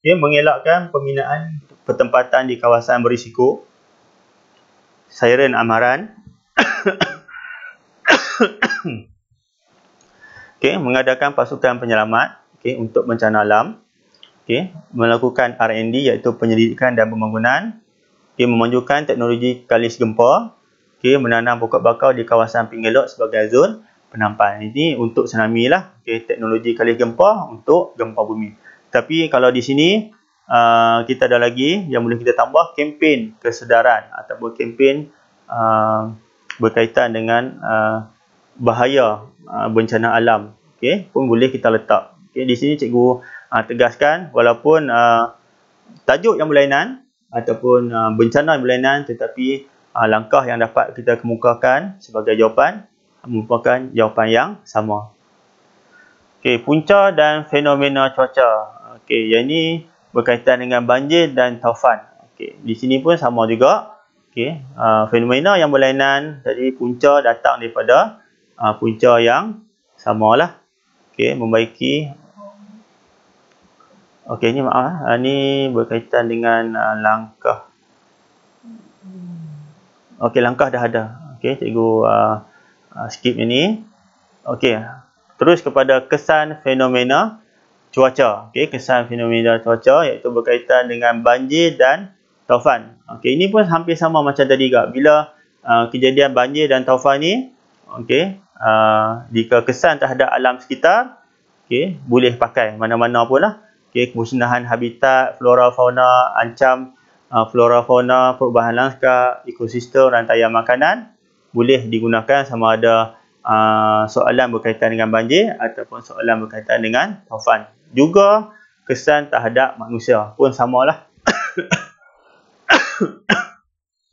Speaker 1: Okay, mengelakkan pembinaan pertempatan di kawasan berisiko, siren amaran. Okay, mengadakan pasukan penyelamat, okay, untuk bencana alam. Okay, melakukan R&D iaitu penyelidikan dan pembangunan. Okay, memanjukan teknologi kalis gempa. Okay, menanam pokok bakau di kawasan pinggir laut sebagai zon penampan. Ini untuk tsunami lah. Okay, teknologi kalis gempa untuk gempa bumi. Tapi kalau di sini kita ada lagi yang boleh kita tambah, kempen kesedaran ataupun kempen berkaitan dengan bahaya bencana alam. Okay, pun boleh kita letak. Okay, di sini cikgu tegaskan walaupun tajuk yang berlainan ataupun bencana yang berlainan, tetapi langkah yang dapat kita kemukakan sebagai jawapan merupakan jawapan yang sama. Okay, punca dan fenomena cuaca. Okay, yang ini berkaitan dengan banjir dan taufan. Okay, di sini pun sama juga. Okay, fenomena yang berlainan, jadi punca datang daripada punca yang samalah. Okay, membaiki. Okay, ni maaf, ni berkaitan dengan langkah. Okay, langkah dah ada. Okay, cikgu skip ini. Okay, terus kepada kesan fenomena cuaca. Okay, kesan fenomena cuaca iaitu berkaitan dengan banjir dan taufan. Okay, ini pun hampir sama macam tadi juga. Bila kejadian banjir dan taufan ni, okay, jika kesan terhadap alam sekitar, okay, boleh pakai mana-mana pun lah. Okay, kemusnahan habitat, flora fauna, ancam flora fauna, perubahan lanskap, ekosistem, rantaian makanan, boleh digunakan sama ada soalan berkaitan dengan banjir ataupun soalan berkaitan dengan taufan. Juga kesan terhadap manusia pun samalah.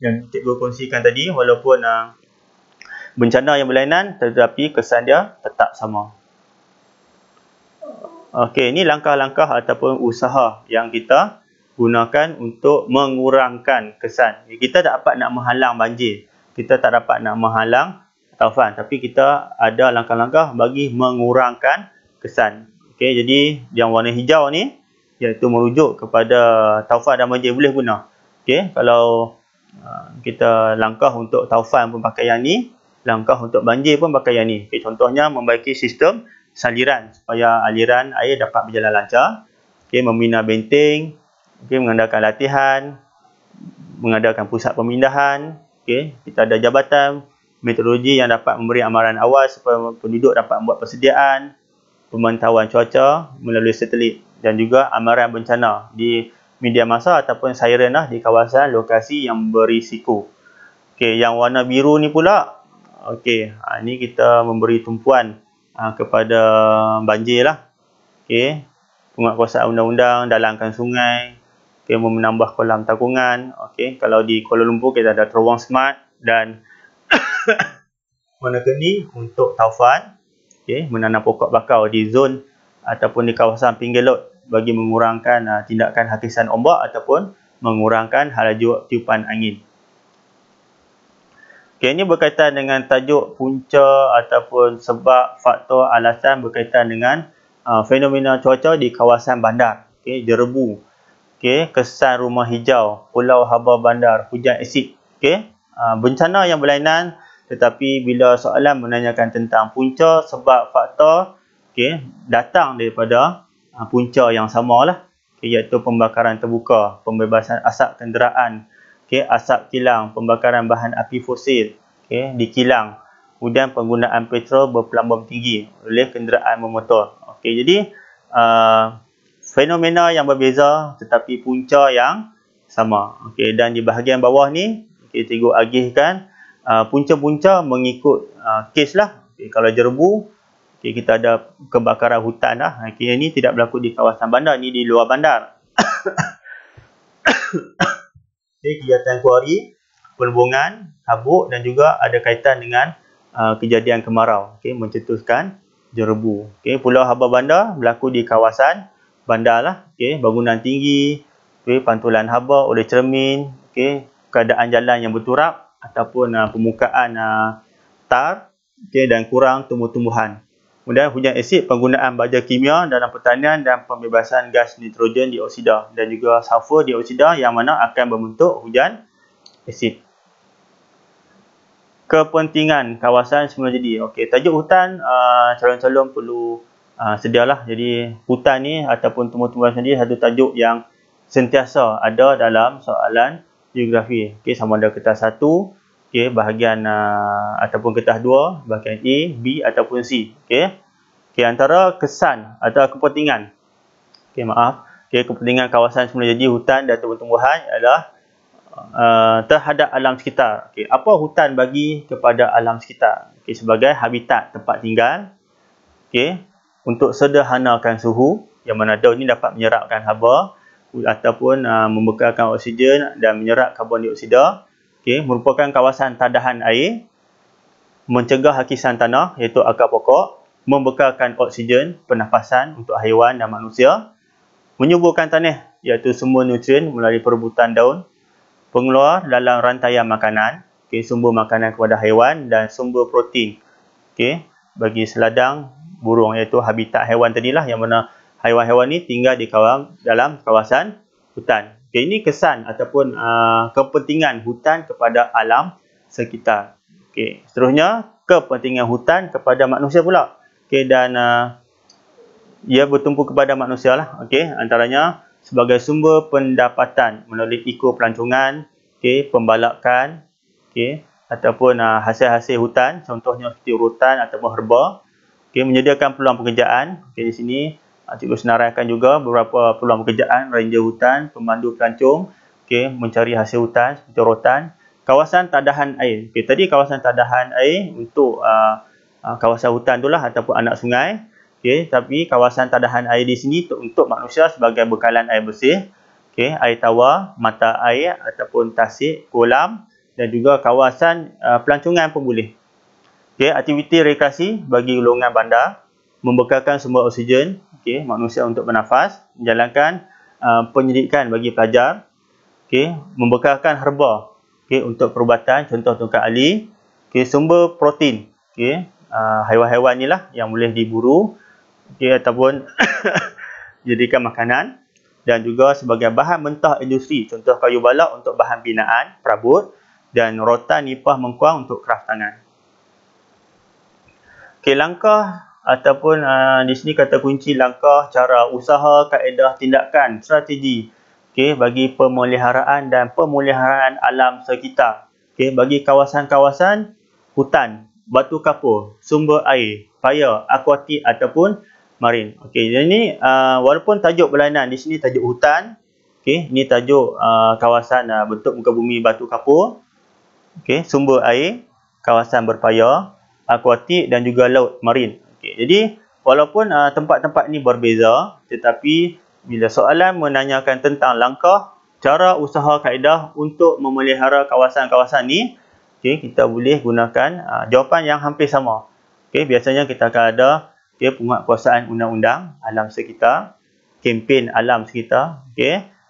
Speaker 1: Yang cikgu kongsikan tadi, walaupun bencana yang berlainan, tetapi kesan dia tetap sama. Okey, ini langkah-langkah ataupun usaha yang kita gunakan untuk mengurangkan kesan. Kita tak dapat nak menghalang banjir, kita tak dapat nak menghalang taufan, tapi kita ada langkah-langkah bagi mengurangkan kesan. Okey, jadi yang warna hijau ni iaitu merujuk kepada taufan dan banjir, boleh guna. Okey, kalau kita langkah untuk taufan pun pakai yang ni, langkah untuk banjir pun pakai yang ni. Okay, contohnya membaiki sistem saliran supaya aliran air dapat berjalan lancar. okey, membina benteng, okey, mengadakan latihan, mengadakan pusat pemindahan, okey, kita ada jabatan meteorologi yang dapat memberi amaran awal supaya penduduk dapat membuat persediaan, pemantauan cuaca melalui satelit dan juga amaran bencana di media masa ataupun siren lah di kawasan lokasi yang berisiko. Okey, yang warna biru ni pula, okey, ni kita memberi tumpuan kepada banjir lah. Okey, penguatkuasaan undang-undang, dalangkan sungai, okey, menambah kolam takungan. Okey, kalau di Kuala Lumpur kita ada terowong smart dan warna kuning untuk taufan, okey, menanam pokok bakau di zon ataupun di kawasan pinggir laut bagi mengurangkan tindakan hakisan ombak ataupun mengurangkan laju tiupan angin. Okey, ini berkaitan dengan tajuk punca ataupun sebab, faktor, alasan berkaitan dengan fenomena cuaca di kawasan bandar. Okey, jerebu. Okey, kesan rumah hijau, pulau haba bandar, hujan asid. Okey, bencana yang berlainan, tetapi bila soalan menanyakan tentang punca, sebab, faktor, okey, datang daripada punca yang samalah, okey, iaitu pembakaran terbuka, pembebasan asap kenderaan, okey, asap kilang, pembakaran bahan api fosil, okey, di kilang, kemudian penggunaan petrol berpelambung tinggi oleh kenderaan bermotor. Okey, jadi fenomena yang berbeza tetapi punca yang sama. Okey, dan di bahagian bawah ni kita cikgu agihkan punca-punca mengikut kes lah. Okay, kalau jerebu, okay, kita ada kebakaran hutan lah. Okay, ini tidak berlaku di kawasan bandar, ini di luar bandar. Okay, kegiatan kuari, penembungan, habuk dan juga ada kaitan dengan kejadian kemarau. Okay, mencetuskan jerebu. Okay, Pulau Haba Bandar berlaku di kawasan bandar lah. Okay, bangunan tinggi, okay, pantulan haba oleh cermin, okay, keadaan jalan yang berturap ataupun permukaan tar, okay, dan kurang tumbuh-tumbuhan. Kemudian hujan asid, penggunaan baja kimia dalam pertanian dan pembebasan gas nitrogen dioksida dan juga sulfur dioksida yang mana akan membentuk hujan asid. Kepentingan kawasan semula jadi. Okey, tajuk hutan calon-calon perlu sedialah. Jadi hutan ni ataupun tumbuh-tumbuhan sendiri satu tajuk yang sentiasa ada dalam soalan geografi. Okey, sama ada kertas 1, okey, bahagian ataupun kertas 2, bahagian A, B ataupun C. Okey. Okey, antara kesan atau kepentingan. Okey, maaf. Okey, kepentingan kawasan semula jadi hutan dan tumbuh-tumbuhan adalah terhadap alam sekitar. Okey, apa hutan bagi kepada alam sekitar? Okey, sebagai habitat tempat tinggal. Okey, untuk sederhanakan suhu yang mana daun ini dapat menyerapkan haba ataupun membekalkan oksigen dan menyerap karbon dioksida. Okay, merupakan kawasan tadahan air, mencegah hakisan tanah iaitu akar pokok, membekalkan oksigen pernafasan untuk haiwan dan manusia, menyuburkan tanah iaitu sumber nutrien melalui perebutan daun, pengeluar dalam rantaian makanan, okay, sumber makanan kepada haiwan dan sumber protein, okay, bagi seladang burung iaitu habitat haiwan tadilah yang mana haiwan-haiwan ni tinggal di dalam kawasan hutan. Okay, ini kesan ataupun kepentingan hutan kepada alam sekitar. Okay, seterusnya kepentingan hutan kepada manusia pula. Okay, dan ia bertumpu kepada manusia lah. Okay, antaranya sebagai sumber pendapatan melalui ekopelancongan, okay, pembalakan, okay, ataupun hasil-hasil hutan, contohnya seperti urutan ataupun herba. Okay, menyediakan peluang pekerjaan. Okay, di sini cikgu senaraikan juga beberapa peluang pekerjaan, ranger hutan, pemandu pelancong, okay, mencari hasil hutan seperti rotan, kawasan tadahan air. Okay, tadi kawasan tadahan air untuk kawasan hutan itulah ataupun anak sungai. Okay, tapi kawasan tadahan air di sini untuk manusia sebagai bekalan air bersih, okay, air tawar, mata air ataupun tasik, kolam dan juga kawasan pelancongan pun boleh. Okay, aktiviti rekreasi bagi golongan bandar, membekalkan sumber oksigen, okay, manusia untuk bernafas, menjalankan pendidikan bagi pelajar, okay, membekalkan herba, okay, untuk perubatan, contoh tungkat ali, okay, sumber protein, okay, haiwan-haiwan ni lah yang boleh diburu, okay, ataupun jadikan makanan, dan juga sebagai bahan mentah industri, contoh kayu balak untuk bahan binaan, perabot, dan rotan nipah mengkuang untuk kraft tangan. Okay, langkah ataupun di sini kata kunci langkah, cara, usaha, kaedah, tindakan, strategi bagi pemeliharaan dan pemeliharaan alam sekitar. Bagi kawasan-kawasan hutan, batu kapur, sumber air, fire, akuatik ataupun marin. Jadi walaupun tajuk berlainan, di sini tajuk hutan, ini tajuk kawasan bentuk muka bumi batu kapur, sumber air, kawasan berpaya, akuatik dan juga laut, marin. Jadi walaupun tempat-tempat ini berbeza, tetapi bila soalan menanyakan tentang langkah, cara, usaha, kaedah untuk memelihara kawasan-kawasan ni, kita boleh gunakan jawapan yang hampir sama. Biasanya kita akan ada penguatkuasaan undang-undang alam sekitar, kempen alam sekitar,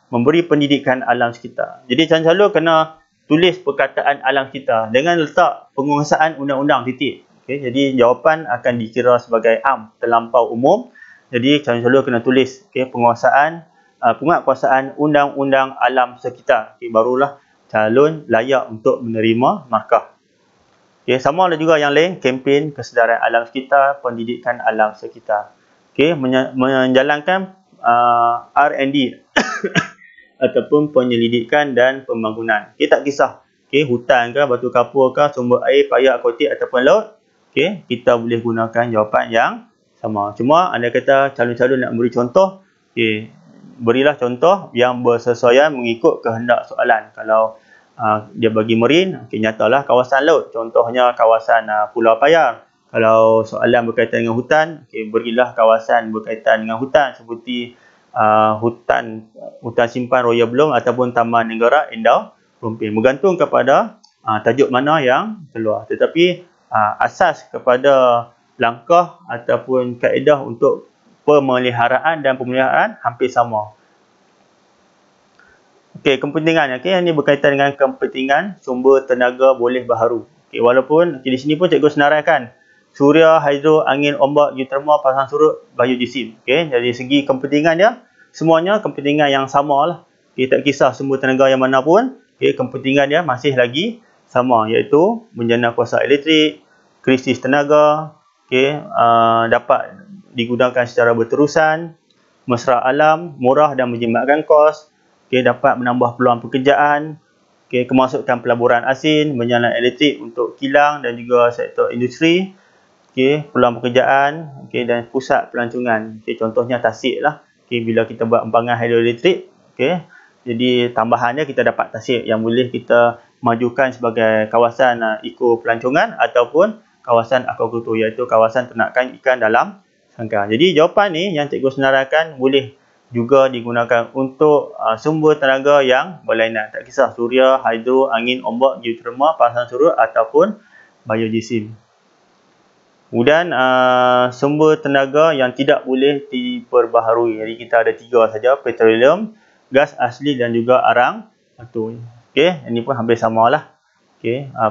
Speaker 1: memberi pendidikan alam sekitar. Jadi calon-calon kena tulis perkataan alam sekitar dengan letak penguasaan undang-undang titik. Jadi jawapan akan dikira sebagai terlampau umum. Jadi calon-calon kena tulis penguatkuasaan undang-undang alam sekitar. Barulah calon layak untuk menerima markah. Sama ada juga yang lain, kempen kesedaran alam sekitar, pendidikan alam sekitar. Menjalankan R&D ataupun penyelidikan dan pembangunan. Tak kisah hutan ke, batu kapur ke, sumber air, paya, akuatik ataupun laut. Kita boleh gunakan jawapan yang sama. Cuma anda kata calon-calon nak beri contoh, berilah contoh yang bersesuaian mengikut kehendak soalan. Kalau dia bagi marin, nyatalah kawasan laut. Contohnya kawasan Pulau Payar. Kalau soalan berkaitan dengan hutan, berilah kawasan berkaitan dengan hutan seperti hutan simpan Royal Belum ataupun Taman Negara Endau Rumpin. Bergantung kepada tajuk mana yang keluar. Tetapi asas kepada langkah ataupun kaedah untuk pemeliharaan dan pemeliharaan hampir sama. Kepentingan. Ini berkaitan dengan kepentingan sumber tenaga boleh baharu. Walaupun di sini pun cikgu senaraikan suria, hidro, angin, ombak, geoterma, pasang surut, biogeosim. Dari segi kepentingan dia, semuanya kepentingan yang sama lah. Tak kisah sumber tenaga yang mana pun, kepentingan dia masih lagi sama, iaitu menjana kuasa elektrik, krisis tenaga, dapat digunakan secara berterusan, mesra alam, murah dan menjimatkan kos, dapat menambah peluang pekerjaan, kemasukan pelaburan asin, menjalan elektrik untuk kilang dan juga sektor industri, peluang pekerjaan, dan pusat pelancongan. Contohnya Tasik lah. Bila kita buat empangan hidroelektrik, jadi tambahannya kita dapat Tasik yang boleh kita majukan sebagai kawasan eko pelancongan ataupun kawasan aquacultur, iaitu kawasan ternakan ikan dalam sangkar. Jadi jawapan ni yang cikgu senaraikan boleh juga digunakan untuk sumber tenaga yang berlainan. Tak kisah suria, hidro, angin, ombak, geoterma, pasang surut ataupun biogeosim. Kemudian sumber tenaga yang tidak boleh diperbaharui. Jadi kita ada 3 saja, petroleum, gas asli dan juga arang batu. Ini pun hampir samalah.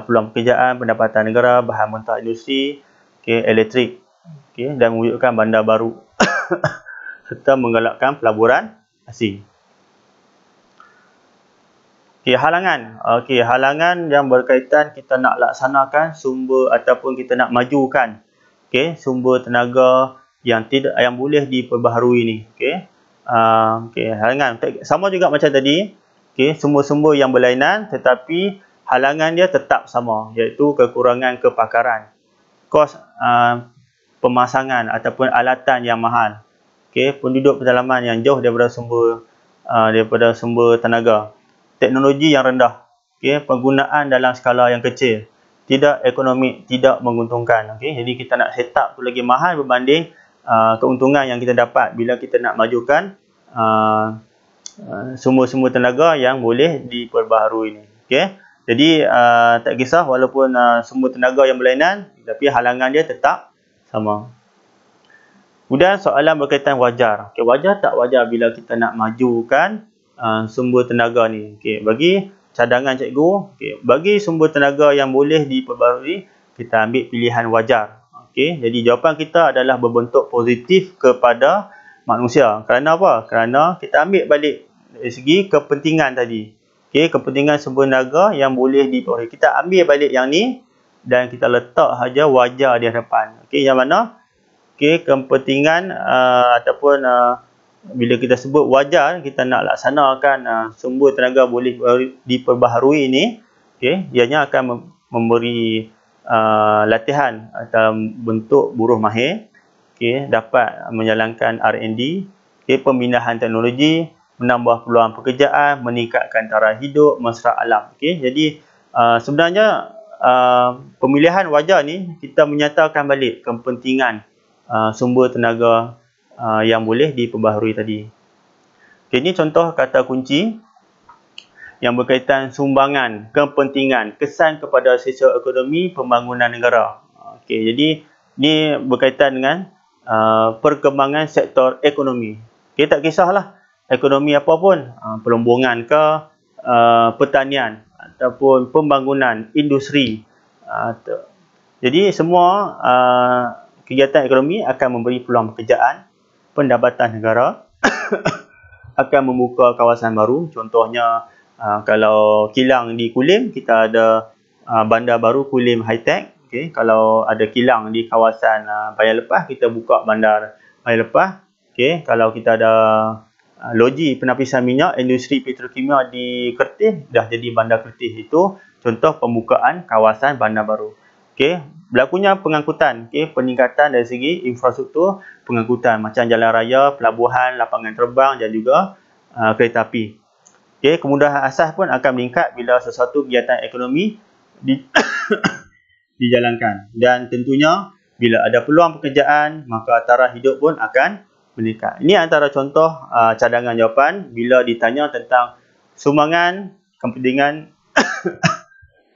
Speaker 1: Peluang pekerjaan, pendapatan negara, bahan mentah industri, elektrik, dan mewujudkan bandar baru serta menggalakkan pelaburan asing. Halangan. Halangan yang berkaitan kita nak laksanakan sumber ataupun kita nak majukan sumber tenaga yang boleh diperbaharui ni. Halangan sama juga macam tadi. Sumber-sumber yang berlainan tetapi halangan dia tetap sama, iaitu kekurangan kepakaran, kos pemasangan ataupun alatan yang mahal, penduduk pedalaman yang jauh daripada sumber tenaga, teknologi yang rendah, penggunaan dalam skala yang kecil, tidak ekonomik, tidak menguntungkan. Jadi kita nak set up tu lagi mahal berbanding keuntungan yang kita dapat bila kita nak majukan sumber-sumber tenaga yang boleh diperbaharui ni. Jadi tak kisah walaupun sumber tenaga yang berlainan, tapi halangan dia tetap sama. Kemudian soalan berkaitan wajar. Wajar tak wajar bila kita nak majukan sumber tenaga ni? Bagi cadangan cikgu, bagi sumber tenaga yang boleh diperbaharui, kita ambil pilihan wajar. Jadi jawapan kita adalah berbentuk positif kepada manusia. Kerana apa? Kerana kita ambil balik dari segi kepentingan tadi. Kepentingan sumber tenaga yang boleh diperbaharui. Kita ambil balik yang ni dan kita letak saja wajar di hadapan. Yang mana okey, kepentingan ataupun bila kita sebut wajar kita nak laksanakan sumber tenaga boleh diperbaharui ni, okey, ianya akan memberi latihan dalam bentuk buruh mahir, okey, dapat menjalankan R&D, okey, pembinaan teknologi, menambah peluang pekerjaan, meningkatkan taraf hidup, mesra alam. Okey, jadi sebenarnya pemilihan wajar ni kita menyatakan balik kepentingan sumber tenaga yang boleh diperbaharui tadi. Okey, ini contoh kata kunci yang berkaitan sumbangan, kepentingan, kesan kepada sektor ekonomi, pembangunan negara. Okey, jadi ini berkaitan dengan perkembangan sektor ekonomi. Okey, tak kisahlah ekonomi apa pun, pelombongan ke, pertanian ataupun pembangunan industri. Jadi semua kegiatan ekonomi akan memberi peluang pekerjaan, pendapatan negara, akan membuka kawasan baru. Contohnya kalau kilang di Kulim, kita ada bandar baru Kulim High Tech. Okay. Kalau ada kilang di kawasan Bayan Lepah, kita buka bandar Bayan Lepah. Okay. Kalau kita ada loji penapisan minyak, industri petrokimia di Kertih, dah jadi bandar Kertih. Itu contoh pembukaan kawasan bandar baru. Okay. Berlakunya pengangkutan, okay. Peningkatan dari segi infrastruktur pengangkutan macam jalan raya, pelabuhan, lapangan terbang dan juga kereta api. Okay. Kemudahan asas pun akan meningkat bila sesuatu kegiatan ekonomi dijalankan. Dan tentunya bila ada peluang pekerjaan, maka taraf hidup pun akan meningkat. Ini antara contoh cadangan jawapan bila ditanya tentang sumbangan kepentingan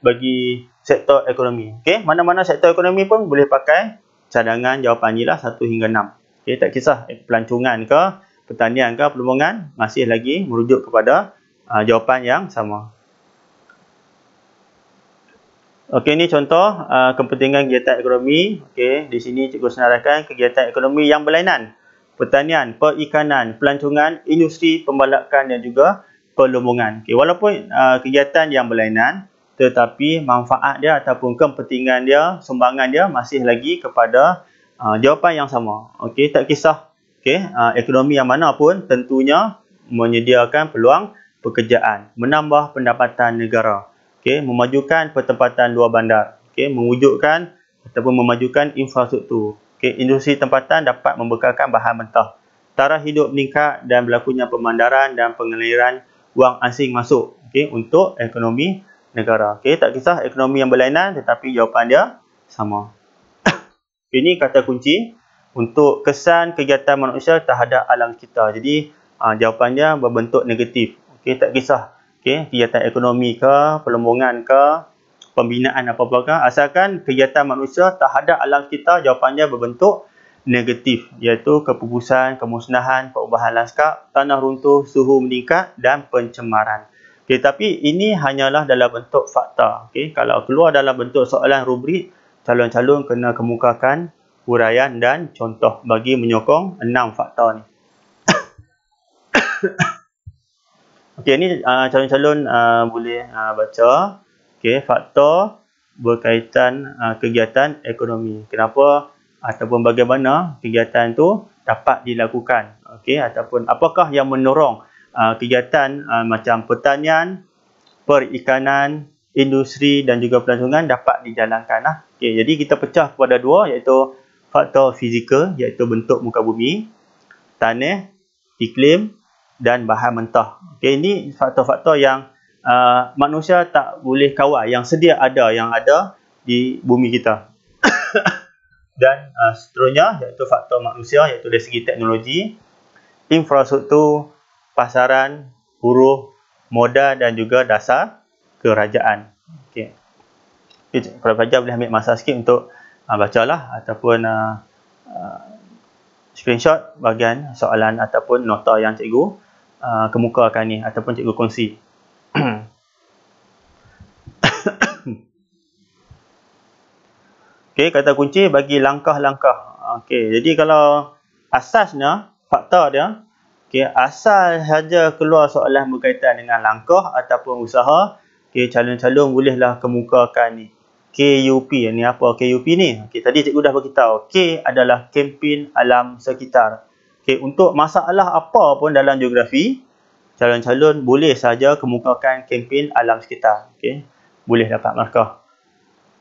Speaker 1: bagi sektor ekonomi. Okey, mana-mana sektor ekonomi pun boleh pakai cadangan jawapan ni lah 1 hingga 6. Okey, tak kisah pelancongan ke, pertanian ke, pelombongan, masih lagi merujuk kepada jawapan yang sama. Okey, ini contoh kepentingan kegiatan ekonomi. Okey, di sini cikgu senaraikan kegiatan ekonomi yang berlainan. Pertanian, perikanan, pelancongan, industri, pembalakan dan juga pelombongan. Okay, walaupun kegiatan yang berlainan, tetapi manfaat dia ataupun kepentingan dia, sumbangan dia masih lagi kepada jawapan yang sama. Okay, tak kisah ekonomi yang mana pun tentunya menyediakan peluang pekerjaan, menambah pendapatan negara, memajukan pertempatan luar bandar, mewujudkan ataupun memajukan infrastruktur. Industri tempatan dapat membekalkan bahan mentah. Taraf hidup meningkat dan berlakunya pemandaran dan pengaliran wang asing masuk untuk ekonomi negara. Tak kisah ekonomi yang berlainan tetapi jawapan dia sama. Ini kata kunci untuk kesan kegiatan manusia terhadap alam kita. Jadi jawapannya berbentuk negatif. Tak kisah kegiatan ekonomi ke, pelombongan ke, pembinaan apa-apakah, asalkan kegiatan manusia terhadap alam kita, jawapannya berbentuk negatif, iaitu kepupusan, kemusnahan, perubahan lanskap, tanah runtuh, suhu meningkat dan pencemaran. Tapi ini hanyalah dalam bentuk fakta. Kalau keluar dalam bentuk soalan rubrik, calon-calon kena kemukakan huraian dan contoh bagi menyokong 6 fakta ni. Ini calon-calon boleh baca. Faktor berkaitan kegiatan ekonomi. Kenapa ataupun bagaimana kegiatan itu dapat dilakukan. Ataupun apakah yang mendorong kegiatan macam pertanian, perikanan, industri dan juga pelancongan dapat dijalankan. Jadi kita pecah kepada 2, iaitu faktor fizikal, iaitu bentuk muka bumi, tanah, iklim dan bahan mentah. Ini faktor-faktor yang manusia tak boleh kawal, yang sedia ada, yang ada di bumi kita. Dan seterusnya iaitu faktor manusia, iaitu dari segi teknologi, infrastruktur, pasaran, buruh, modal dan juga dasar kerajaan. Para pelajar boleh ambil masa sikit untuk bacalah ataupun screenshot bahagian soalan ataupun nota yang cikgu kemukakan ni ataupun cikgu kongsi. Kata kunci bagi langkah-langkah. Jadi kalau asasnya, fakta dia, asal saja keluar soalan berkaitan dengan langkah ataupun usaha, calon-calon bolehlah kemukakan ni. KUP. Ini apa KUP ni? Okey, tadi cikgu dah beritahu. K adalah kempen alam sekitar. Okey, untuk masalah apa pun dalam geografi, calon-calon boleh saja kemukakan kempen alam sekitar. Okey, boleh dapat markah.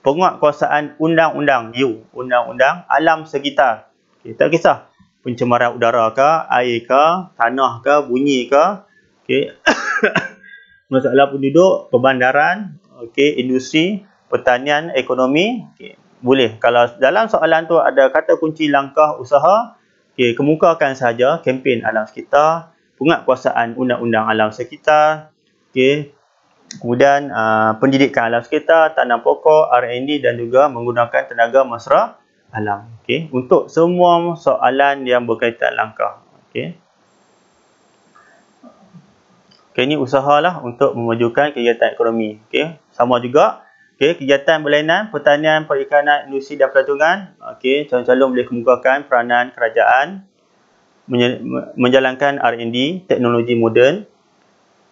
Speaker 1: Penguatkuasaan undang-undang U, undang-undang alam sekitar. Okey, tak kisah pencemaran udara ke, air ke, tanah ke, bunyi ke. Okey. Masalah penduduk, perbandaran, okey, industri, pertanian, ekonomi, okey, boleh. Kalau dalam soalan tu ada kata kunci langkah usaha, okey, kemukakan saja kempen alam sekitar, penguatkuasaan undang-undang alam sekitar, okey. Kemudian pendidikan alam sekitar, tanam pokok, R&D dan juga menggunakan tenaga mesra alam. Okey, untuk semua soalan yang berkaitan langkah. Okey. Okey, ini usahalah untuk memajukan kegiatan ekonomi. Okey, sama juga. Okey, kegiatan berlainan, pertanian, perikanan, industri dan pelancongan. Okey, calon-calon boleh kemukakan peranan kerajaan menjalankan R&D, teknologi moden.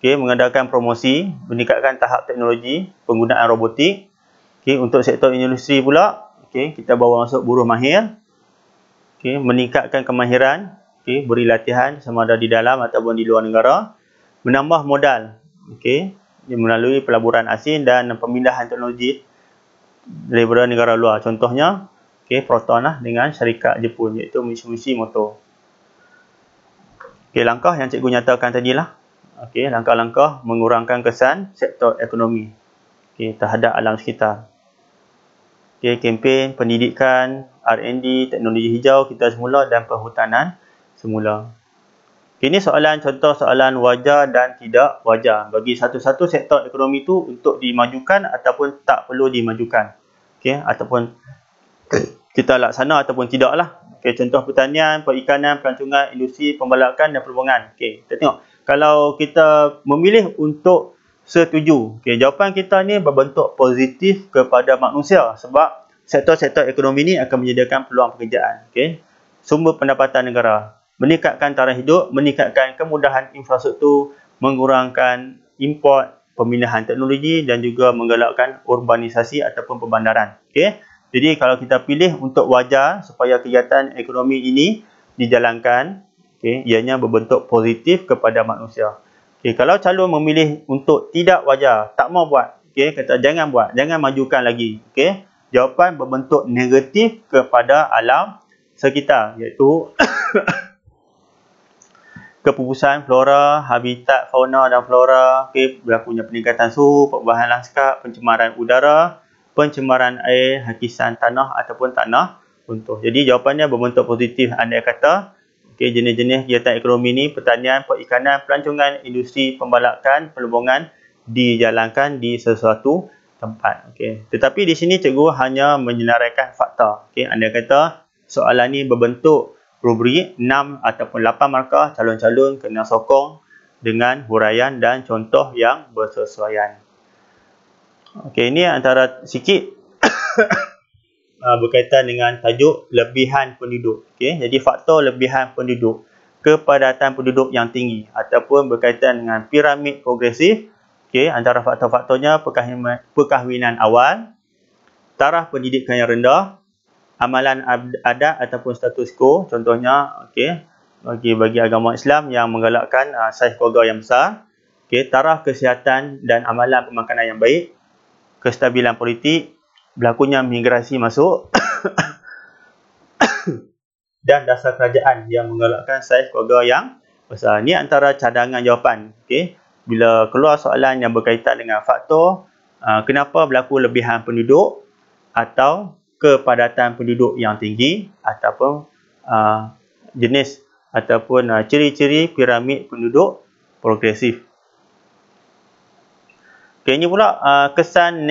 Speaker 1: Okey, mengadakan promosi, meningkatkan tahap teknologi, penggunaan robotik. Okey, untuk sektor industri pula, okey, kita bawa masuk buruh mahir. Okey, meningkatkan kemahiran, okey, beri latihan sama ada di dalam ataupun di luar negara. Menambah modal, okey, melalui pelaburan asing dan pemindahan teknologi daripada negara luar. Contohnya, okey, Proton lah dengan syarikat Jepun iaitu Mitsubishi Motor. Okey, langkah yang cikgu nyatakan tadilah. Okey, langkah-langkah mengurangkan kesan sektor ekonomi, okey, terhadap alam sekitar. Okey, kempen pendidikan, R&D, teknologi hijau kita semula dan perhutanan semula. Ini soalan contoh soalan wajar dan tidak wajar bagi satu-satu sektor ekonomi itu untuk dimajukan ataupun tak perlu dimajukan. Okey, ataupun kita laksana ataupun tidaklah. Okey, contoh pertanian, perikanan, pelancongan, industri, pembalakan dan perhubungan. Okey, kita tengok kalau kita memilih untuk setuju. Okey, jawapan kita ni berbentuk positif kepada manusia sebab sektor-sektor ekonomi ni akan menyediakan peluang pekerjaan. Okey, sumber pendapatan negara, meningkatkan taraf hidup, meningkatkan kemudahan infrastruktur, mengurangkan import, pemindahan teknologi dan juga menggalakkan urbanisasi ataupun perbandaran. Okey. Jadi kalau kita pilih untuk wajar supaya kegiatan ekonomi ini dijalankan, okey, ianya berbentuk positif kepada manusia. Okey, kalau calon memilih untuk tidak wajar, tak mau buat, okey, kata jangan buat, jangan majukan lagi, okey. Jawapan berbentuk negatif kepada alam sekitar iaitu kepupusan flora, habitat fauna dan flora, okay, berlakunya peningkatan suhu, perubahan lanskap, pencemaran udara, pencemaran air, hakisan tanah ataupun tanah runtuh. Jadi jawapannya berbentuk positif. Andai kata okay, jenis-jenis kegiatan ekonomi ini, pertanian, perikanan, pelancongan, industri, pembalakan, perhubungan dijalankan di sesuatu tempat. Okay. Tetapi di sini cikgu hanya menyenaraikan fakta. Okay. Andai kata soalan ini berbentuk rubrik 6 ataupun 8 markah, calon-calon kena sokong dengan huraian dan contoh yang bersesuaian. Okey, ini antara sikit berkaitan dengan tajuk lebihan penduduk. Okey, jadi faktor lebihan penduduk, kepadatan penduduk yang tinggi ataupun berkaitan dengan piramid progresif. Okey, antara faktor-faktornya perkahwinan awal, taraf pendidikan yang rendah, amalan adat ataupun status quo, contohnya okey, bagi agama Islam yang menggalakkan saiz keluarga yang besar, okey, taraf kesihatan dan amalan pemakanan yang baik, kestabilan politik, berlakunya migrasi masuk dan dasar kerajaan yang menggalakkan saiz keluarga yang besar. Ini antara cadangan jawapan. Okey, bila keluar soalan yang berkaitan dengan faktor kenapa berlaku lebihan penduduk atau kepadatan penduduk yang tinggi ataupun jenis ataupun ciri-ciri piramid penduduk progresif. Okey, ini pula kesan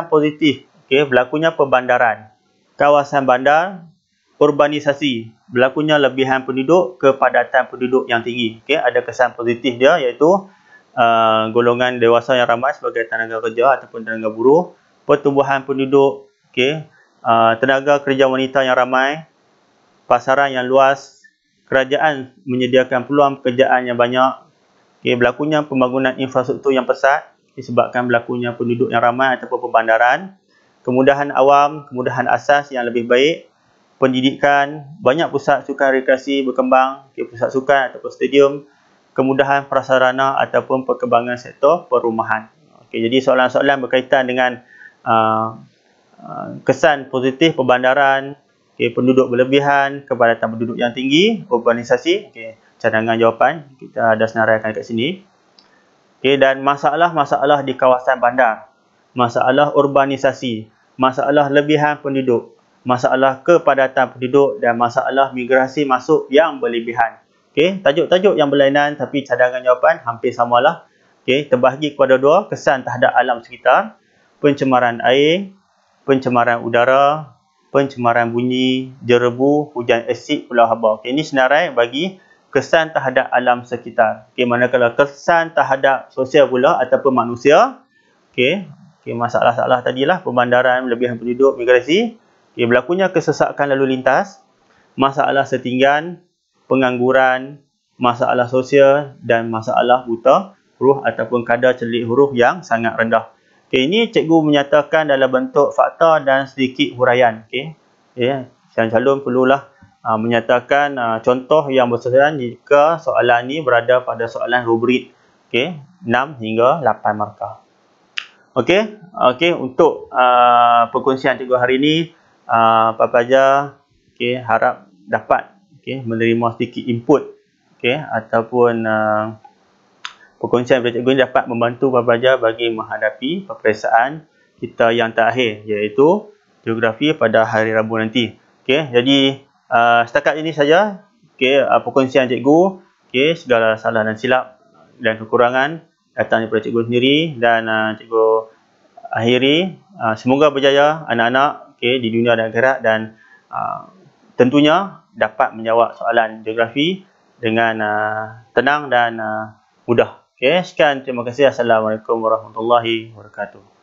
Speaker 1: positif. Okey, berlakunya perbandaran, kawasan bandar, urbanisasi, berlakunya lebihan penduduk, kepadatan penduduk yang tinggi. Okey, ada kesan positif dia iaitu golongan dewasa yang ramai sebagai tenaga kerja ataupun tenaga buruh, pertumbuhan penduduk, okey, tenaga kerja wanita yang ramai, pasaran yang luas, kerajaan menyediakan peluang pekerjaan yang banyak, okay, berlakunya pembangunan infrastruktur yang pesat disebabkan berlakunya penduduk yang ramai ataupun perbandaran, kemudahan awam, kemudahan asas yang lebih baik, pendidikan, banyak pusat sukan rekreasi berkembang, pusat sukan ataupun stadium, kemudahan prasarana ataupun perkembangan sektor perumahan. Jadi soalan-soalan berkaitan dengan kesan positif perbandaran, penduduk berlebihan, kepadatan penduduk yang tinggi, urbanisasi, cadangan jawapan kita dah senaraikan kat sini. Dan masalah-masalah di kawasan bandar, masalah urbanisasi, masalah lebihan penduduk, masalah kepadatan penduduk dan masalah migrasi masuk yang berlebihan. Tajuk-tajuk yang berlainan tapi cadangan jawapan hampir samalah. Terbahagi kepada dua, kesan terhadap alam sekitar, pencemaran air, pencemaran udara, pencemaran bunyi, jerebu, hujan asid, pulau haba. Ini senarai bagi kesan terhadap alam sekitar. Manakala kesan terhadap sosial pula ataupun manusia, masalah-masalah tadilah, pembandaran, lebihan penduduk, migrasi, berlakunya kesesakan lalu lintas, masalah setinggan, pengangguran, masalah sosial dan masalah buta huruf ataupun kadar celik huruf yang sangat rendah. Ini cikgu menyatakan dalam bentuk fakta dan sedikit huraian. Yang calon perlulah menyatakan contoh yang bersesuaian jika soalan ini berada pada soalan rubrik 6 hingga 8 markah. Untuk perkongsian cikgu hari ini, Pak Pelajar harap dapat menerima sedikit input ataupun perkongsian dari cikgu ini dapat membantu Pak Pelajar bagi menghadapi peperiksaan kita yang terakhir, iaitu geografi pada hari Rabu nanti. Jadi setakat ini saja perkongsian cikgu. Segala salah dan silap dan kekurangan datang daripada cikgu sendiri, dan cikgu akhiri semoga berjaya anak-anak di dunia dan akhirat, dan tentunya dapat menjawab soalan geografi dengan tenang dan mudah. Sekian, terima kasih. Assalamualaikum warahmatullahi wabarakatuh.